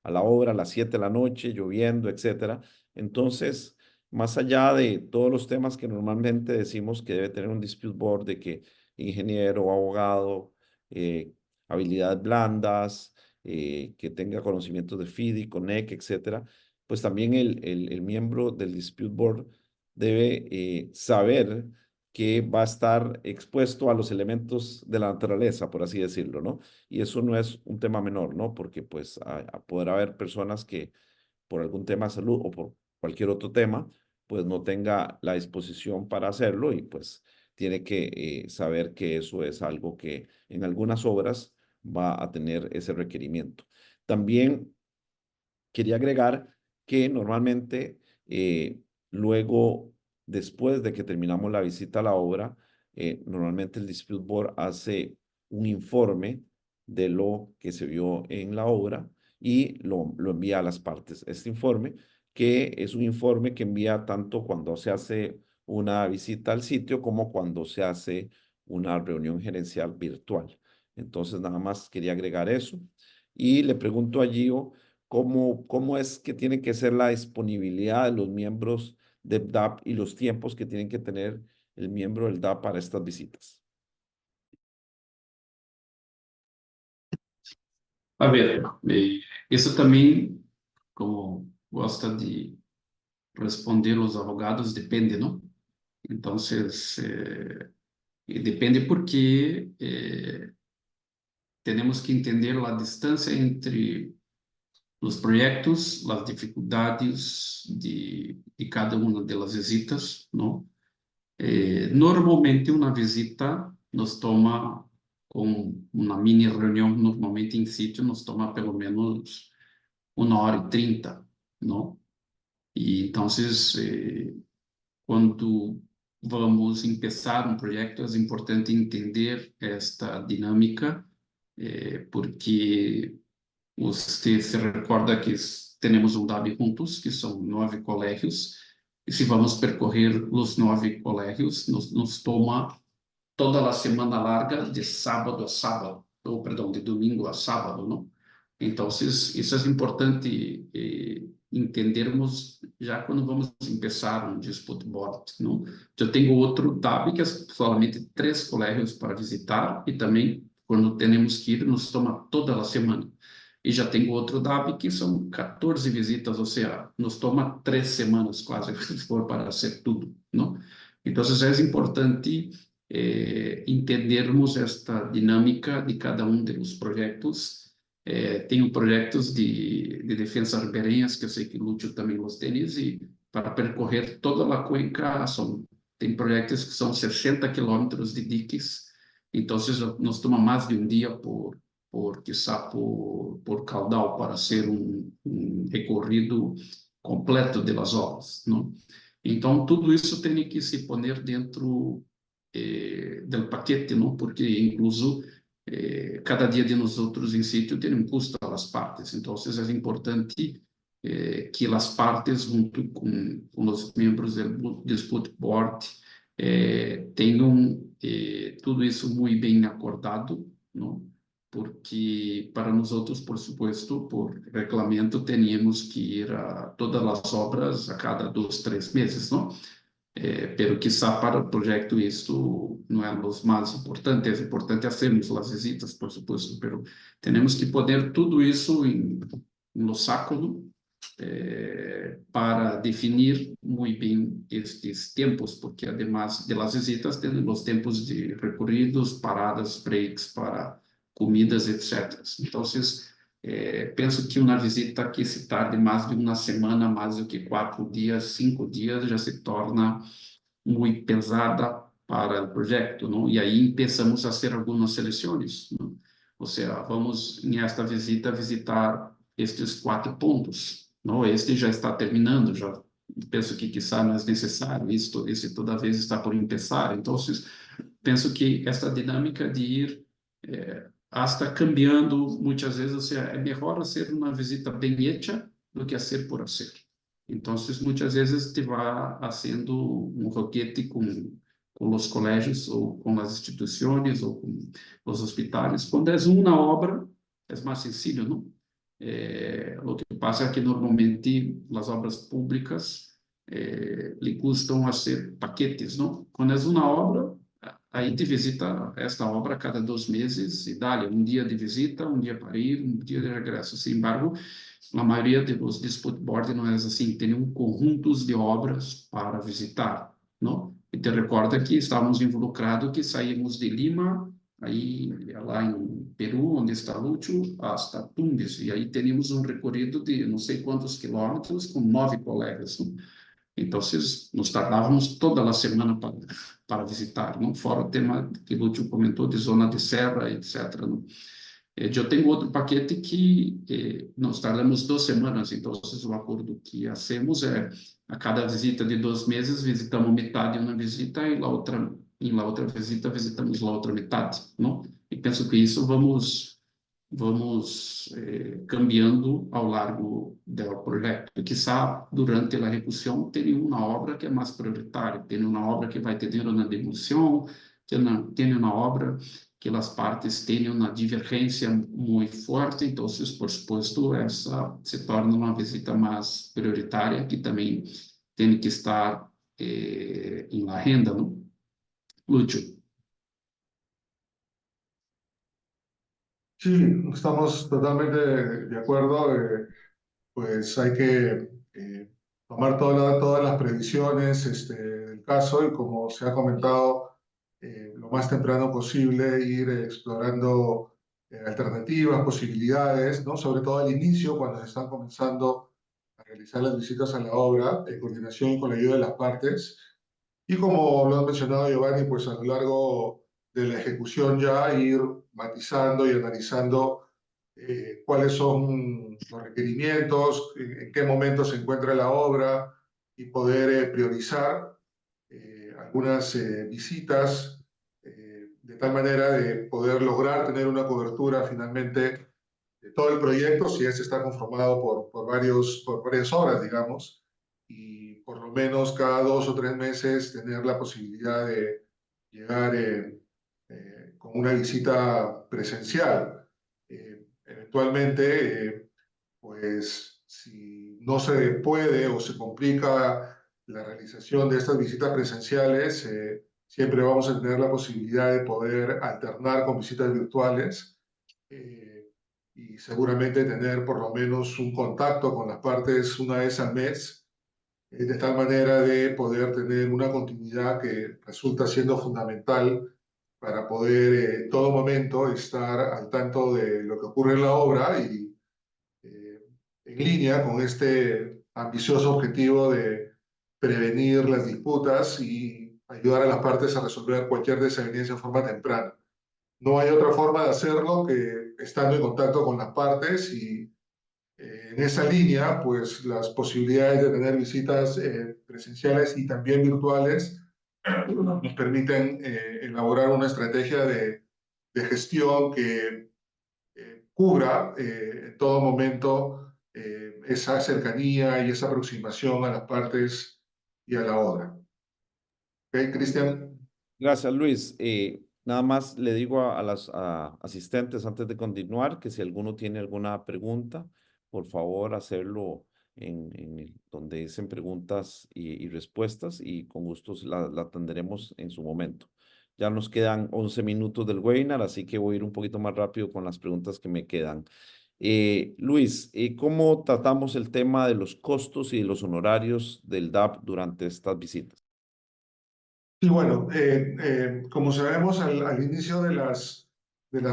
la obra a las 7 de la noche, lloviendo, etcétera. Entonces, más allá de todos los temas que normalmente decimos que debe tener un dispute board, de que ingeniero, abogado, eh, habilidades blandas, que tenga conocimientos de FIDI, CONEC, etcétera, pues también el miembro del dispute board debe saber que va a estar expuesto a los elementos de la naturaleza, por así decirlo, ¿no? Y eso no es un tema menor, ¿no? Porque pues podrá haber personas que por algún tema de salud o por cualquier otro tema, pues no tenga la disposición para hacerlo y pues tiene que saber que eso es algo que en algunas obras va a tener ese requerimiento. También quería agregar que normalmente luego, después de que terminamos la visita a la obra, normalmente el Dispute Board hace un informe de lo que se vio en la obra y lo envía a las partes. Este informe, que es un informe que envía tanto cuando se hace una visita al sitio como cuando se hace una reunión gerencial virtual. Entonces, nada más quería agregar eso. Y le pregunto a Gio, ¿cómo es que tiene que ser la disponibilidad de los miembros de DAP y los tiempos que tienen que tener el miembro del DAP para estas visitas? A ver, isso também, como gosta de responder os advogados, depende, não? Então, depende porque temos que entender a distância entre os projetos, as dificuldades de cada uma das visitas, não? Normalmente, uma visita nos toma, com uma mini reunião, normalmente em sítio, nos toma pelo menos 1h30, não? E então, quando vamos começar um projeto, é importante entender esta dinâmica, porque você se recorda que temos um DAB juntos, que são 9 colégios, e se vamos percorrer os 9 colégios, nos toma toda a semana larga, de sábado a sábado, ou, perdão, de domingo a sábado, não? Então, isso é importante entendermos já quando vamos começar um dispute board, não? Eu tenho outro DAB, que é solamente 3 colégios para visitar, e também, quando temos que ir, nos toma toda a semana. E já tenho outro DAB, que são 14 visitas, ou seja, nos toma 3 semanas quase, se for para hacer tudo, não? Então, é importante entendermos esta dinâmica de cada um dos projetos. Tenho projetos de defesa ribeirinhas, que eu sei que Lúcio também os tem, e para percorrer toda a cuenca, tem projetos que são 60 quilômetros de diques, então nos toma mais de um dia quizá por caudal, para ser um recorrido completo das obras, não? Então, tudo isso tem que se poner dentro do paquete, não? Porque, incluso, cada dia de nós outros em sítio tem um custo às partes. Então, é importante que as partes, junto com os membros do Dispute Board, tenham tudo isso muito bem acordado, não? Porque para nós outros, por supuesto, por regulamento, teríamos que ir a todas as obras a cada 2, 3 meses, não? Pero quizá para o projeto isso não é o mais importante. É importante hacermos as visitas, por supuesto, pero temos que poner tudo isso em no saco, para definir muito bem estes tempos, porque además de las visitas, temos os tempos de recorridos, paradas, breaks para comidas, etc. Então, penso que uma visita que se tarde mais de uma semana, mais do que 4 dias, 5 dias, já se torna muito pesada para el proyecto, ¿no? Y ahí empezamos a hacer algunas selecciones, ¿no? O sea, vamos en esta visita a visitar estes 4 pontos, ¿no? Este já está terminando, já penso que quizá não é necessário, esse toda vez está por começar. Então, penso que esta dinâmica de ir hasta cambiando muitas vezes, ou seja, é melhor fazer uma visita bem hecha do que fazer por fazer. Então, muitas vezes te vai fazendo um roquete com os colégios ou com as instituições ou com os hospitais. Quando é uma obra, é mais sencillo, não? O que passa é que normalmente as obras públicas lhe custam fazer paquetes, não? Quando é uma obra, aí te visita esta obra a cada 2 meses e dá-lhe um dia de visita, um dia para ir, um dia de regresso. Sin embargo, a maioria dos dispute board não é assim, tem conjuntos de obras para visitar, não? E te recorda que estávamos involucrados, que saímos de Lima, aí lá em Peru, onde está Lúcio, hasta Tumbes, e aí teríamos um recorrido de não sei quantos quilômetros com 9 colegas, não? Então, nos tardávamos toda a semana para visitar, não? Fora o tema que o Lúcio comentou de zona de serra, etc. Não? Eu tenho outro paquete que nós tardamos 2 semanas, então o acordo que hacemos é a cada visita de 2 meses visitamos metade de uma visita e na outra visita visitamos a outra metade, não? E penso que isso vamos cambiando ao largo do projeto. Quizá durante a execução tem uma obra que é mais prioritária, tem uma obra que vai ter uma demolição, tem uma obra que as partes têm uma divergência muito forte, então, por supuesto, essa se torna uma visita mais prioritária, que também tem que estar em la agenda, não? Lúcio. Sí, estamos totalmente de acuerdo. Pues hay que tomar todas las previsiones del caso y, como se ha comentado, lo más temprano posible ir explorando alternativas, posibilidades, ¿no? Sobre todo al inicio, cuando se están comenzando a realizar las visitas a la obra, en coordinación con la ayuda de las partes. Y como lo han mencionado Giovanni, pues a lo largo de la ejecución ya ir matizando y analizando cuáles son los requerimientos, en qué momento se encuentra la obra y poder priorizar algunas visitas de tal manera de poder lograr tener una cobertura finalmente de todo el proyecto, si este está conformado por varias horas, digamos, y por lo menos cada 2 o 3 meses tener la posibilidad de llegar con una visita presencial. Eventualmente, pues si no se puede o se complica la realización de estas visitas presenciales, siempre vamos a tener la posibilidad de poder alternar con visitas virtuales y seguramente tener por lo menos un contacto con las partes una vez al mes, de tal manera de poder tener una continuidad que resulta siendo fundamental para poder en todo momento estar al tanto de lo que ocurre en la obra y en línea con este ambicioso objetivo de prevenir las disputas y ayudar a las partes a resolver cualquier desaveniencia en forma temprana. No hay otra forma de hacerlo que estando en contacto con las partes y en esa línea, pues las posibilidades de tener visitas presenciales y también virtuales nos permiten elaborar una estrategia de gestión que cubra en todo momento esa cercanía y esa aproximación a las partes y a la obra. ¿Ok, Cristian? Gracias, Luis. Nada más le digo a las asistentes antes de continuar que si alguno tiene alguna pregunta, por favor hacerlo donde dicen preguntas y respuestas y con gusto la atenderemos en su momento. Ya nos quedan 11 minutos del webinar, así que voy a ir un poquito más rápido con las preguntas que me quedan. Luis, ¿cómo tratamos el tema de los costos y de los honorarios del DAP durante estas visitas? Sí, bueno, como sabemos al inicio de las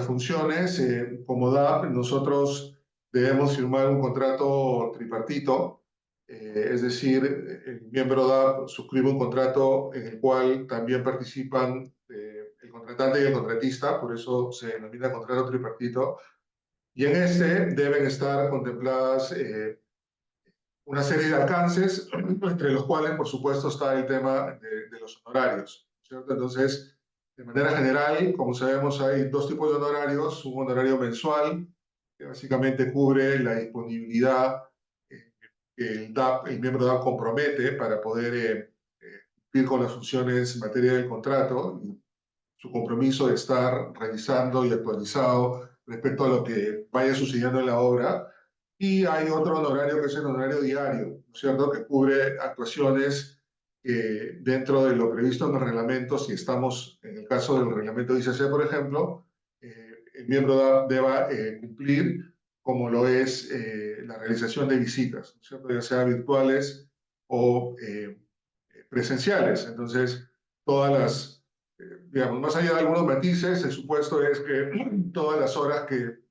funciones, como DAP, nosotros debemos firmar un contrato tripartito es decir, el miembro DAP suscribe un contrato en el cual también participan el contratante y el contratista, por eso se denomina contrato tripartito, y en este deben estar contempladas una serie de alcances, entre los cuales, por supuesto, está el tema de los honorarios, ¿cierto? Entonces, de manera general, como sabemos, hay dos tipos de honorarios: un honorario mensual, que básicamente cubre la disponibilidad que el miembro DAP compromete para poder cumplir con las funciones en materia del contrato, y su compromiso de estar revisando y actualizado respecto a lo que vaya sucediendo en la obra. Y hay otro honorario que es el honorario diario, ¿no es cierto?, que cubre actuaciones dentro de lo previsto en el reglamento. Si estamos en el caso del reglamento de ICC, por ejemplo, el miembro deba cumplir, como lo es la realización de visitas, ¿no es cierto?, ya sea virtuales o presenciales. Entonces, todas las, digamos, más allá de algunos matices, el supuesto es que todas las horas que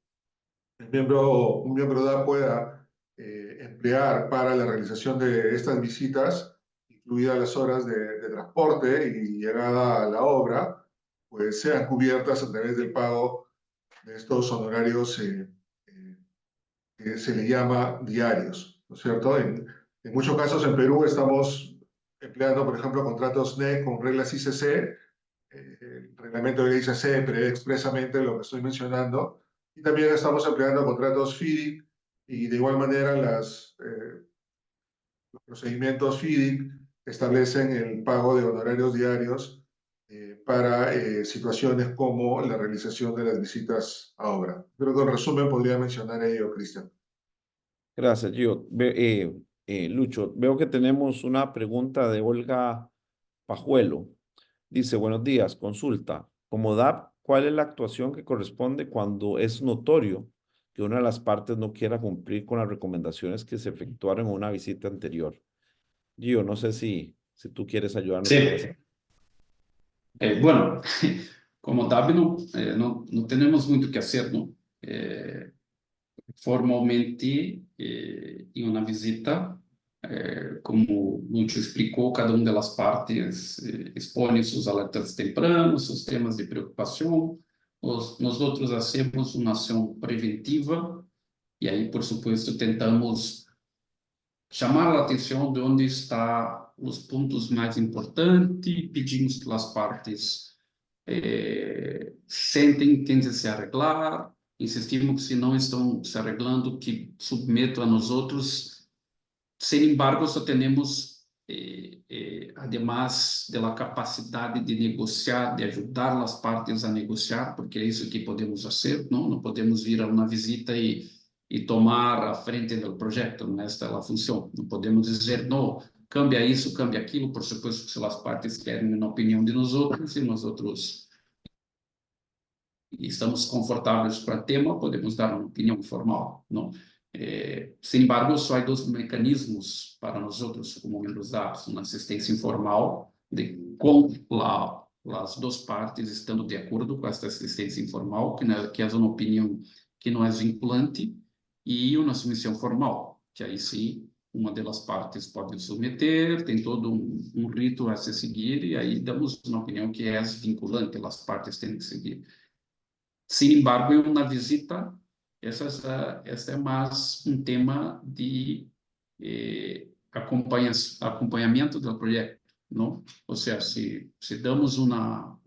un miembro DA pueda emplear para la realización de estas visitas, incluidas las horas de transporte y llegada a la obra, pues sean cubiertas a través del pago de estos honorarios que se le llama diarios, ¿no es cierto? En muchos casos en Perú estamos empleando, por ejemplo, contratos NEC con reglas ICC. El reglamento de la ICC prevé expresamente lo que estoy mencionando, y también estamos empleando contratos FIDIC, y de igual manera los procedimientos FIDIC establecen el pago de honorarios diarios para situaciones como la realización de las visitas a obra. Creo que en resumen podría mencionar ello, Cristian. Gracias, Gio. Lucho, veo que tenemos una pregunta de Olga Pajuelo. Dice, buenos días, consulta. Como DAP, ¿cuál es la actuación que corresponde cuando es notorio que una de las partes no quiera cumplir con las recomendaciones que se efectuaron en una visita anterior? Gio, no sé si tú quieres ayudarnos con eso. Sí, bueno, como DAB no tenemos muito o que hacer, ¿no? Formalmente, em uma visita, como Lúcio explicou, cada uma das partes expõe seus alertas tempranos, seus temas de preocupação. Nós outros hacemos uma ação preventiva, e aí, por supuesto, tentamos chamar a atenção de onde está os pontos mais importantes, pedimos que as partes sentem, tentem se arreglar, insistimos que se não estão se arreglando, que submetam a nós outros. Sin embargo, só temos, además de la capacidade de negociar, de ajudar as partes a negociar, porque é isso que podemos fazer, não? Não podemos vir a uma visita e tomar a frente do projeto, não, esta é a função. Não podemos dizer, não, cambia isso, cambia aquilo, por supuesto, se as partes querem uma opinião de nós outros, e nós outros estamos confortáveis para o tema, podemos dar uma opinião formal, não? Sin embargo, só há dois mecanismos para nós outros, como membros da APS, uma assistência informal, com as duas partes estando de acordo com esta assistência informal, que é uma opinião que não é vinculante, e uma submissão formal, que aí sim, uma das partes pode submeter, tem todo um rito a se seguir, e aí damos uma opinião que é vinculante, as partes têm que seguir. Sin embargo, em uma visita, essa é mais um tema de acompanhamento do projeto, não? Ou seja, se damos uma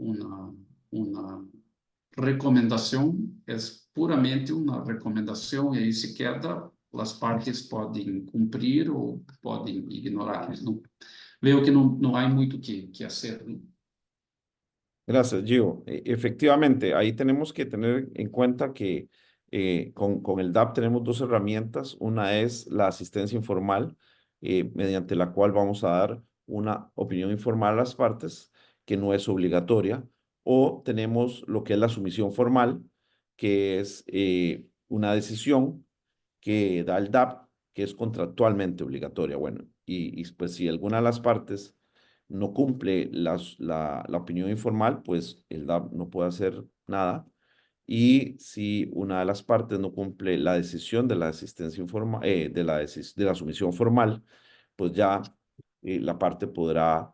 recomendação, é puramente uma recomendação, e aí se queda, as partes podem cumprir ou podem ignorar, não? Vejo que não há muito o que fazer, não? Gracias, Gio. Efectivamente, ahí tenemos que tener en cuenta que con el DAP tenemos dos herramientas. Una es la asistencia informal, mediante la cual vamos a dar una opinión informal a las partes, que no es obligatoria. O tenemos lo que es la sumisión formal, que es una decisión que da el DAP, que es contractualmente obligatoria. Bueno, y pues si alguna de las partes no cumple la opinión informal, pues el DAP no puede hacer nada. y si una de las partes no cumple la decisión de la asistencia informal, de la sumisión formal, pues ya la parte podrá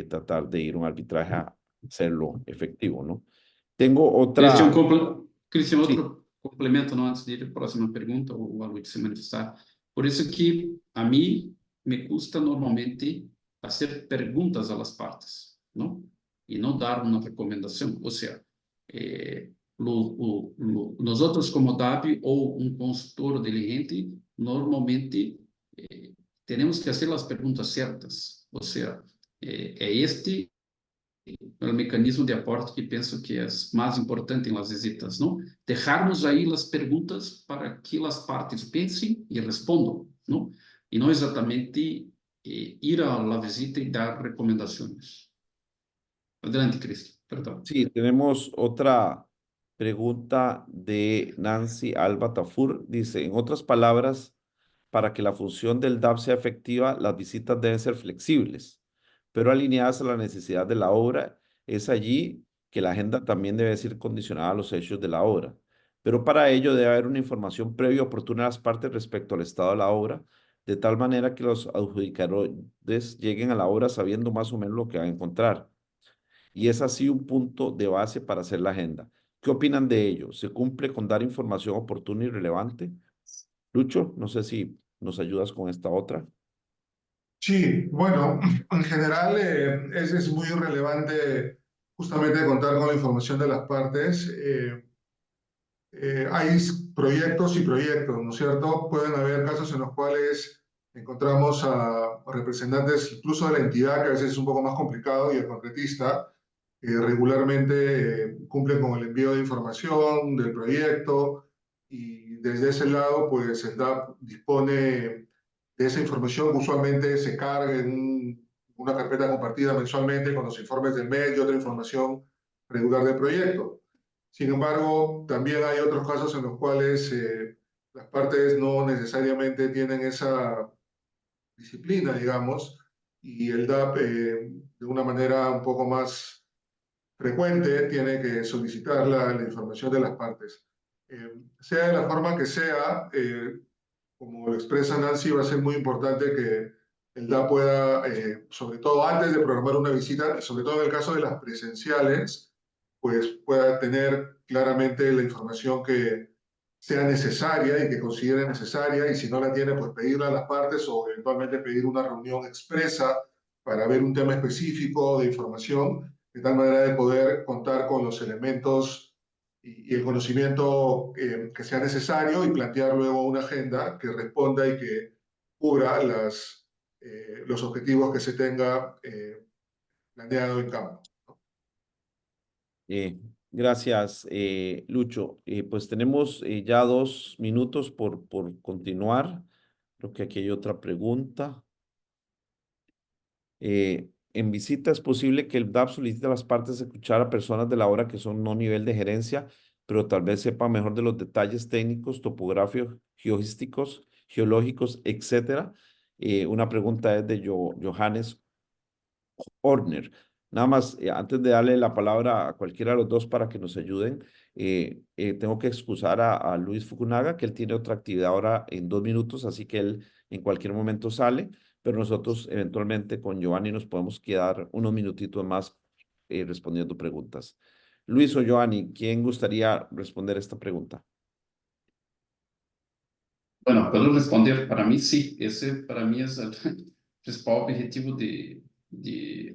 tratar de ir a un arbitraje a hacerlo efectivo, ¿no? Tengo Cristian, otra, Cristian, sí, outro complemento, não, antes de ir para a próxima pergunta, ou a Luiz se manifestar. Por isso que a mim me custa normalmente fazer perguntas às partes, não? E não dar uma recomendação. Ou seja, nós outros como DAB ou um consultor diligente, normalmente temos que fazer as perguntas certas. Ou seja, é este el mecanismo de aporte que penso que é mais importante em las visitas, não? Dejarmos aí as perguntas para que as partes pensem e respondam, não? E não exatamente ir a la visita e dar recomendações. Adelante, Cristian, perdão. sí, tenemos otra pregunta de Nancy Alba Tafur. Dice, en otras palabras, para que la función del DAP sea efectiva, las visitas deben ser flexibles, pero alineadas a la necesidad de la obra. Es allí que la agenda también debe ser condicionada a los hechos de la obra. Pero para ello debe haber una información previa oportuna a las partes respecto al estado de la obra, de tal manera que los adjudicadores lleguen a la obra sabiendo más o menos lo que van a encontrar. Y es así un punto de base para hacer la agenda. ¿Qué opinan de ello? ¿Se cumple con dar información oportuna y relevante? Lucho, no sé si nos ayudas con esta otra. Sí, bueno, en general es muy relevante justamente contar con la información de las partes. Hay proyectos y proyectos, ¿no es cierto? Pueden haber casos en los cuales encontramos a representantes incluso de la entidad, que a veces es un poco más complicado, y el concretista, regularmente cumplen con el envío de información del proyecto, y desde ese lado, pues el DAP dispone de esa información que usualmente se carga en una carpeta compartida mensualmente con los informes del mes y otra información regular del proyecto. Sin embargo, también hay otros casos en los cuales las partes no necesariamente tienen esa disciplina, digamos, y el DAP, de una manera un poco más frecuente, tiene que solicitar la información de las partes. Sea de la forma que sea, como lo expresa Nancy, va a ser muy importante que el DAP pueda, sobre todo antes de programar una visita, sobre todo en el caso de las presenciales, pues pueda tener claramente la información que sea necesaria y que considere necesaria, y si no la tiene, pues pedirla a las partes o eventualmente pedir una reunión expresa para ver un tema específico de información, de tal manera de poder contar con los elementos y el conocimiento que sea necesario, y plantear luego una agenda que responda y que cubra los objetivos que se tenga planeado en campo. Gracias, Lucho. Pues tenemos ya 2 minutos por continuar. Creo que aquí hay otra pregunta. En visita es posible que el DAP solicite a las partes escuchar a personas de la obra que son no nivel de gerencia, pero tal vez sepan mejor de los detalles técnicos, topográficos, geológicos, etcétera. Una pregunta es de Johannes Horner. Nada más, antes de darle la palabra a cualquiera de los dos para que nos ayuden, tengo que excusar a Luis Fukunaga, que él tiene otra actividad ahora en 2 minutos, así que él en cualquier momento sale, pero nosotros eventualmente con Giovanni nos podemos quedar unos minutitos más respondiendo preguntas. Luis o Giovanni, ¿quién gustaría responder esta pregunta? Bueno, puedo responder, para mí sí, ese para mí es el principal objetivo de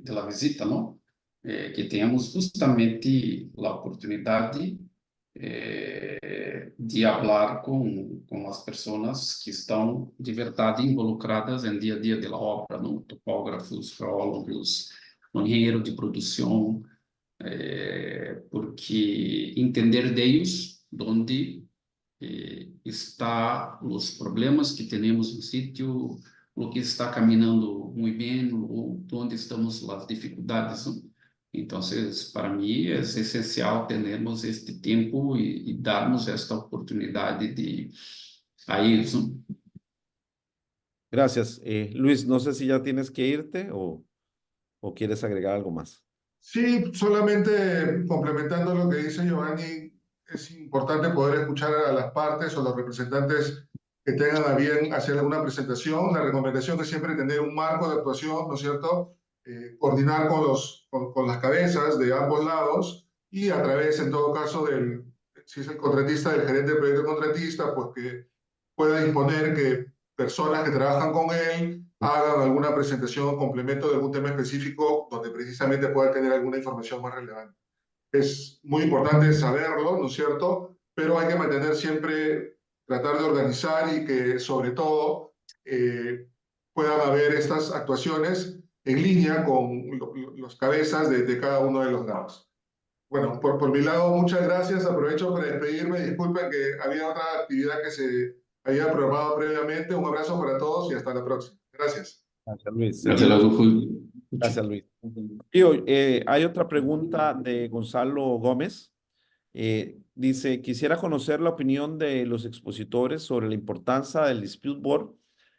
la visita, ¿no? Que tenhamos justamente la oportunidad de falar com as pessoas que estão de verdade involucradas no dia a dia da obra, não? Topógrafos, geólogos, engenheiro de produção, porque entender deles onde está os problemas que temos no sítio, o que está caminhando muito bem, ou onde estamos as dificuldades, não? Então, para mim, é essencial termos este tempo e darmos esta oportunidade a eles. Gracias. Luis, no sé si ya tienes que irte o quieres agregar algo más. Sí, solamente complementando lo que dice Giovanni, es importante poder escuchar a las partes o los representantes que tengan a bien hacer alguna presentación. La recomendación es siempre tener un marco de actuación, ¿no es cierto? Coordinar con las cabezas de ambos lados y a través, en todo caso, si es el contratista, del gerente de proyecto contratista, pues que pueda disponer que personas que trabajan con él hagan alguna presentación o complemento de algún tema específico donde precisamente pueda tener alguna información más relevante. Es muy importante saberlo, ¿no es cierto? Pero hay que mantener siempre, tratar de organizar y que sobre todo puedan haber estas actuaciones en línea con los cabezas de cada uno de los lados. Bueno, por mi lado, muchas gracias. Aprovecho para despedirme. Disculpen que había otra actividad que se había programado previamente. Un abrazo para todos y hasta la próxima. Gracias. Gracias, Luis. Hasta Seguimos. luego, Julio. Gracias, Luis. Tío, hay otra pregunta de Gonzalo Gómez. Dice, quisiera conocer la opinión de los expositores sobre la importancia del dispute board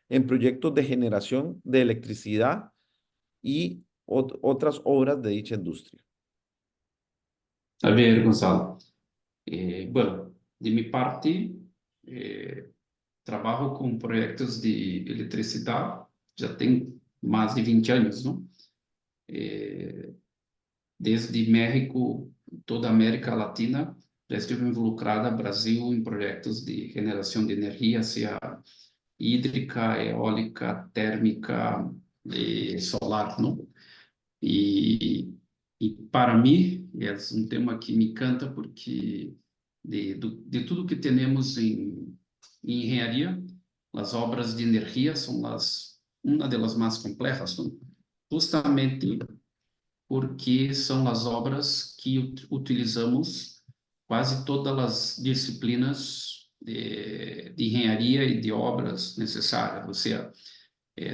en proyectos de generación de electricidad y otras obras de dicha industria. A ver, Gonzalo. Bueno, de mi parte, trabajo con proyectos de electricidad, ya tengo más de 20 años, ¿no? Desde México, toda América Latina, já estive involucrada Brasil em projetos de generação de energia, seja hídrica, eólica, térmica, solar, não? E, e para mim é um tema que me encanta porque de tudo que temos em engenharia, as obras de energia são uma das mais complexas, não? Justamente porque são as obras que utilizamos quase todas as disciplinas de engenharia e de obras necessárias. Ou seja,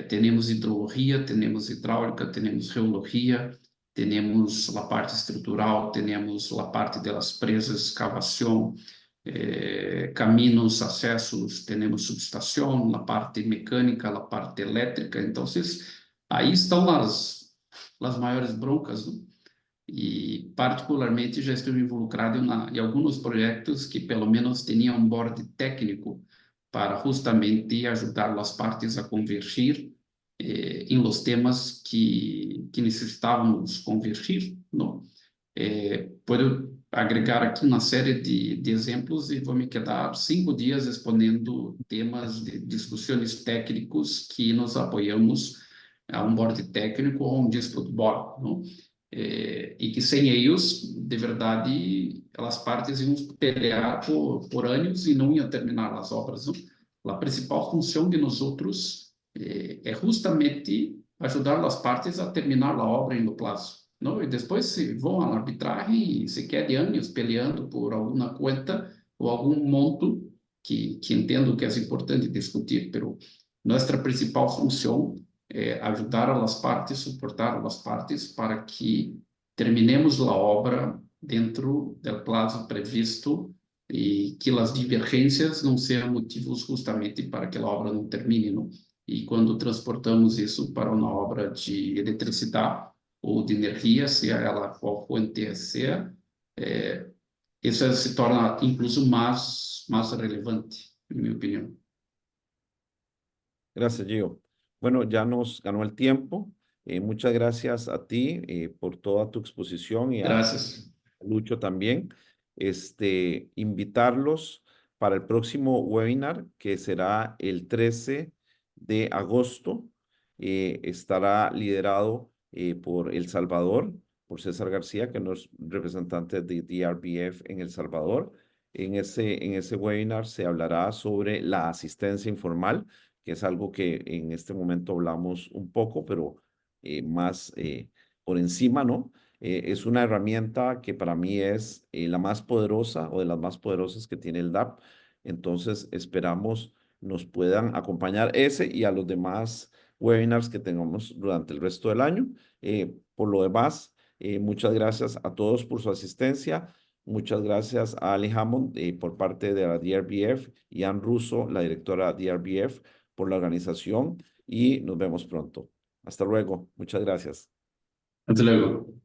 temos hidrologia, temos hidráulica, temos geologia, temos a parte estrutural, temos a parte das presas, escavação, caminhos, acessos, temos subestação, a parte mecânica, a parte elétrica. Então, aí estão as maiores broncas, né? E particularmente já estive involucrado em alguns projetos que pelo menos tinham um board técnico para justamente ajudar as partes a convergir em los temas que necessitávamos convergir, não? Posso agregar aqui uma série de exemplos e vou me quedar 5 dias exponendo temas de discussões técnicos que nos apoiamos a um board técnico ou um dispute board, não? E que sem eles, de verdade, as partes iam pelear por anos e não iam terminar as obras, não? A principal função de nós outros é justamente ajudar as partes a terminar a obra no prazo, não? E depois se vão à arbitragem e se quedam anos peleando por alguma conta ou algum monto que entendo que é importante discutir, mas nossa principal função ajudar as partes, suportar as partes para que terminemos a obra dentro do prazo previsto e que as divergências não sejam motivos justamente para que a obra não termine, não? E quando transportamos isso para uma obra de eletricidade ou de energia, seja ela qual fonte seja, isso se torna incluso mais relevante, na minha opinião. Gracias, Gio. Bueno, ya nos ganó el tiempo. Muchas gracias a ti por toda tu exposición y a Gracias. Lucho también. Invitarlos para el próximo webinar que será el 13 de agosto. Estará liderado por El Salvador, por César García, que es representante de DRBF en El Salvador. En ese webinar se hablará sobre la asistencia informal, que es algo que en este momento hablamos un poco, pero más por encima, ¿no? Es una herramienta que para mí es la más poderosa o de las más poderosas que tiene el DAP. Entonces, esperamos nos puedan acompañar ese y a los demás webinars que tengamos durante el resto del año. Por lo demás, muchas gracias a todos por su asistencia. Muchas gracias a Ali Hammond por parte de la DRBF y Ann Russo, la directora DRBF, por la organización y nos vemos pronto. Hasta luego. Muchas gracias. Hasta luego.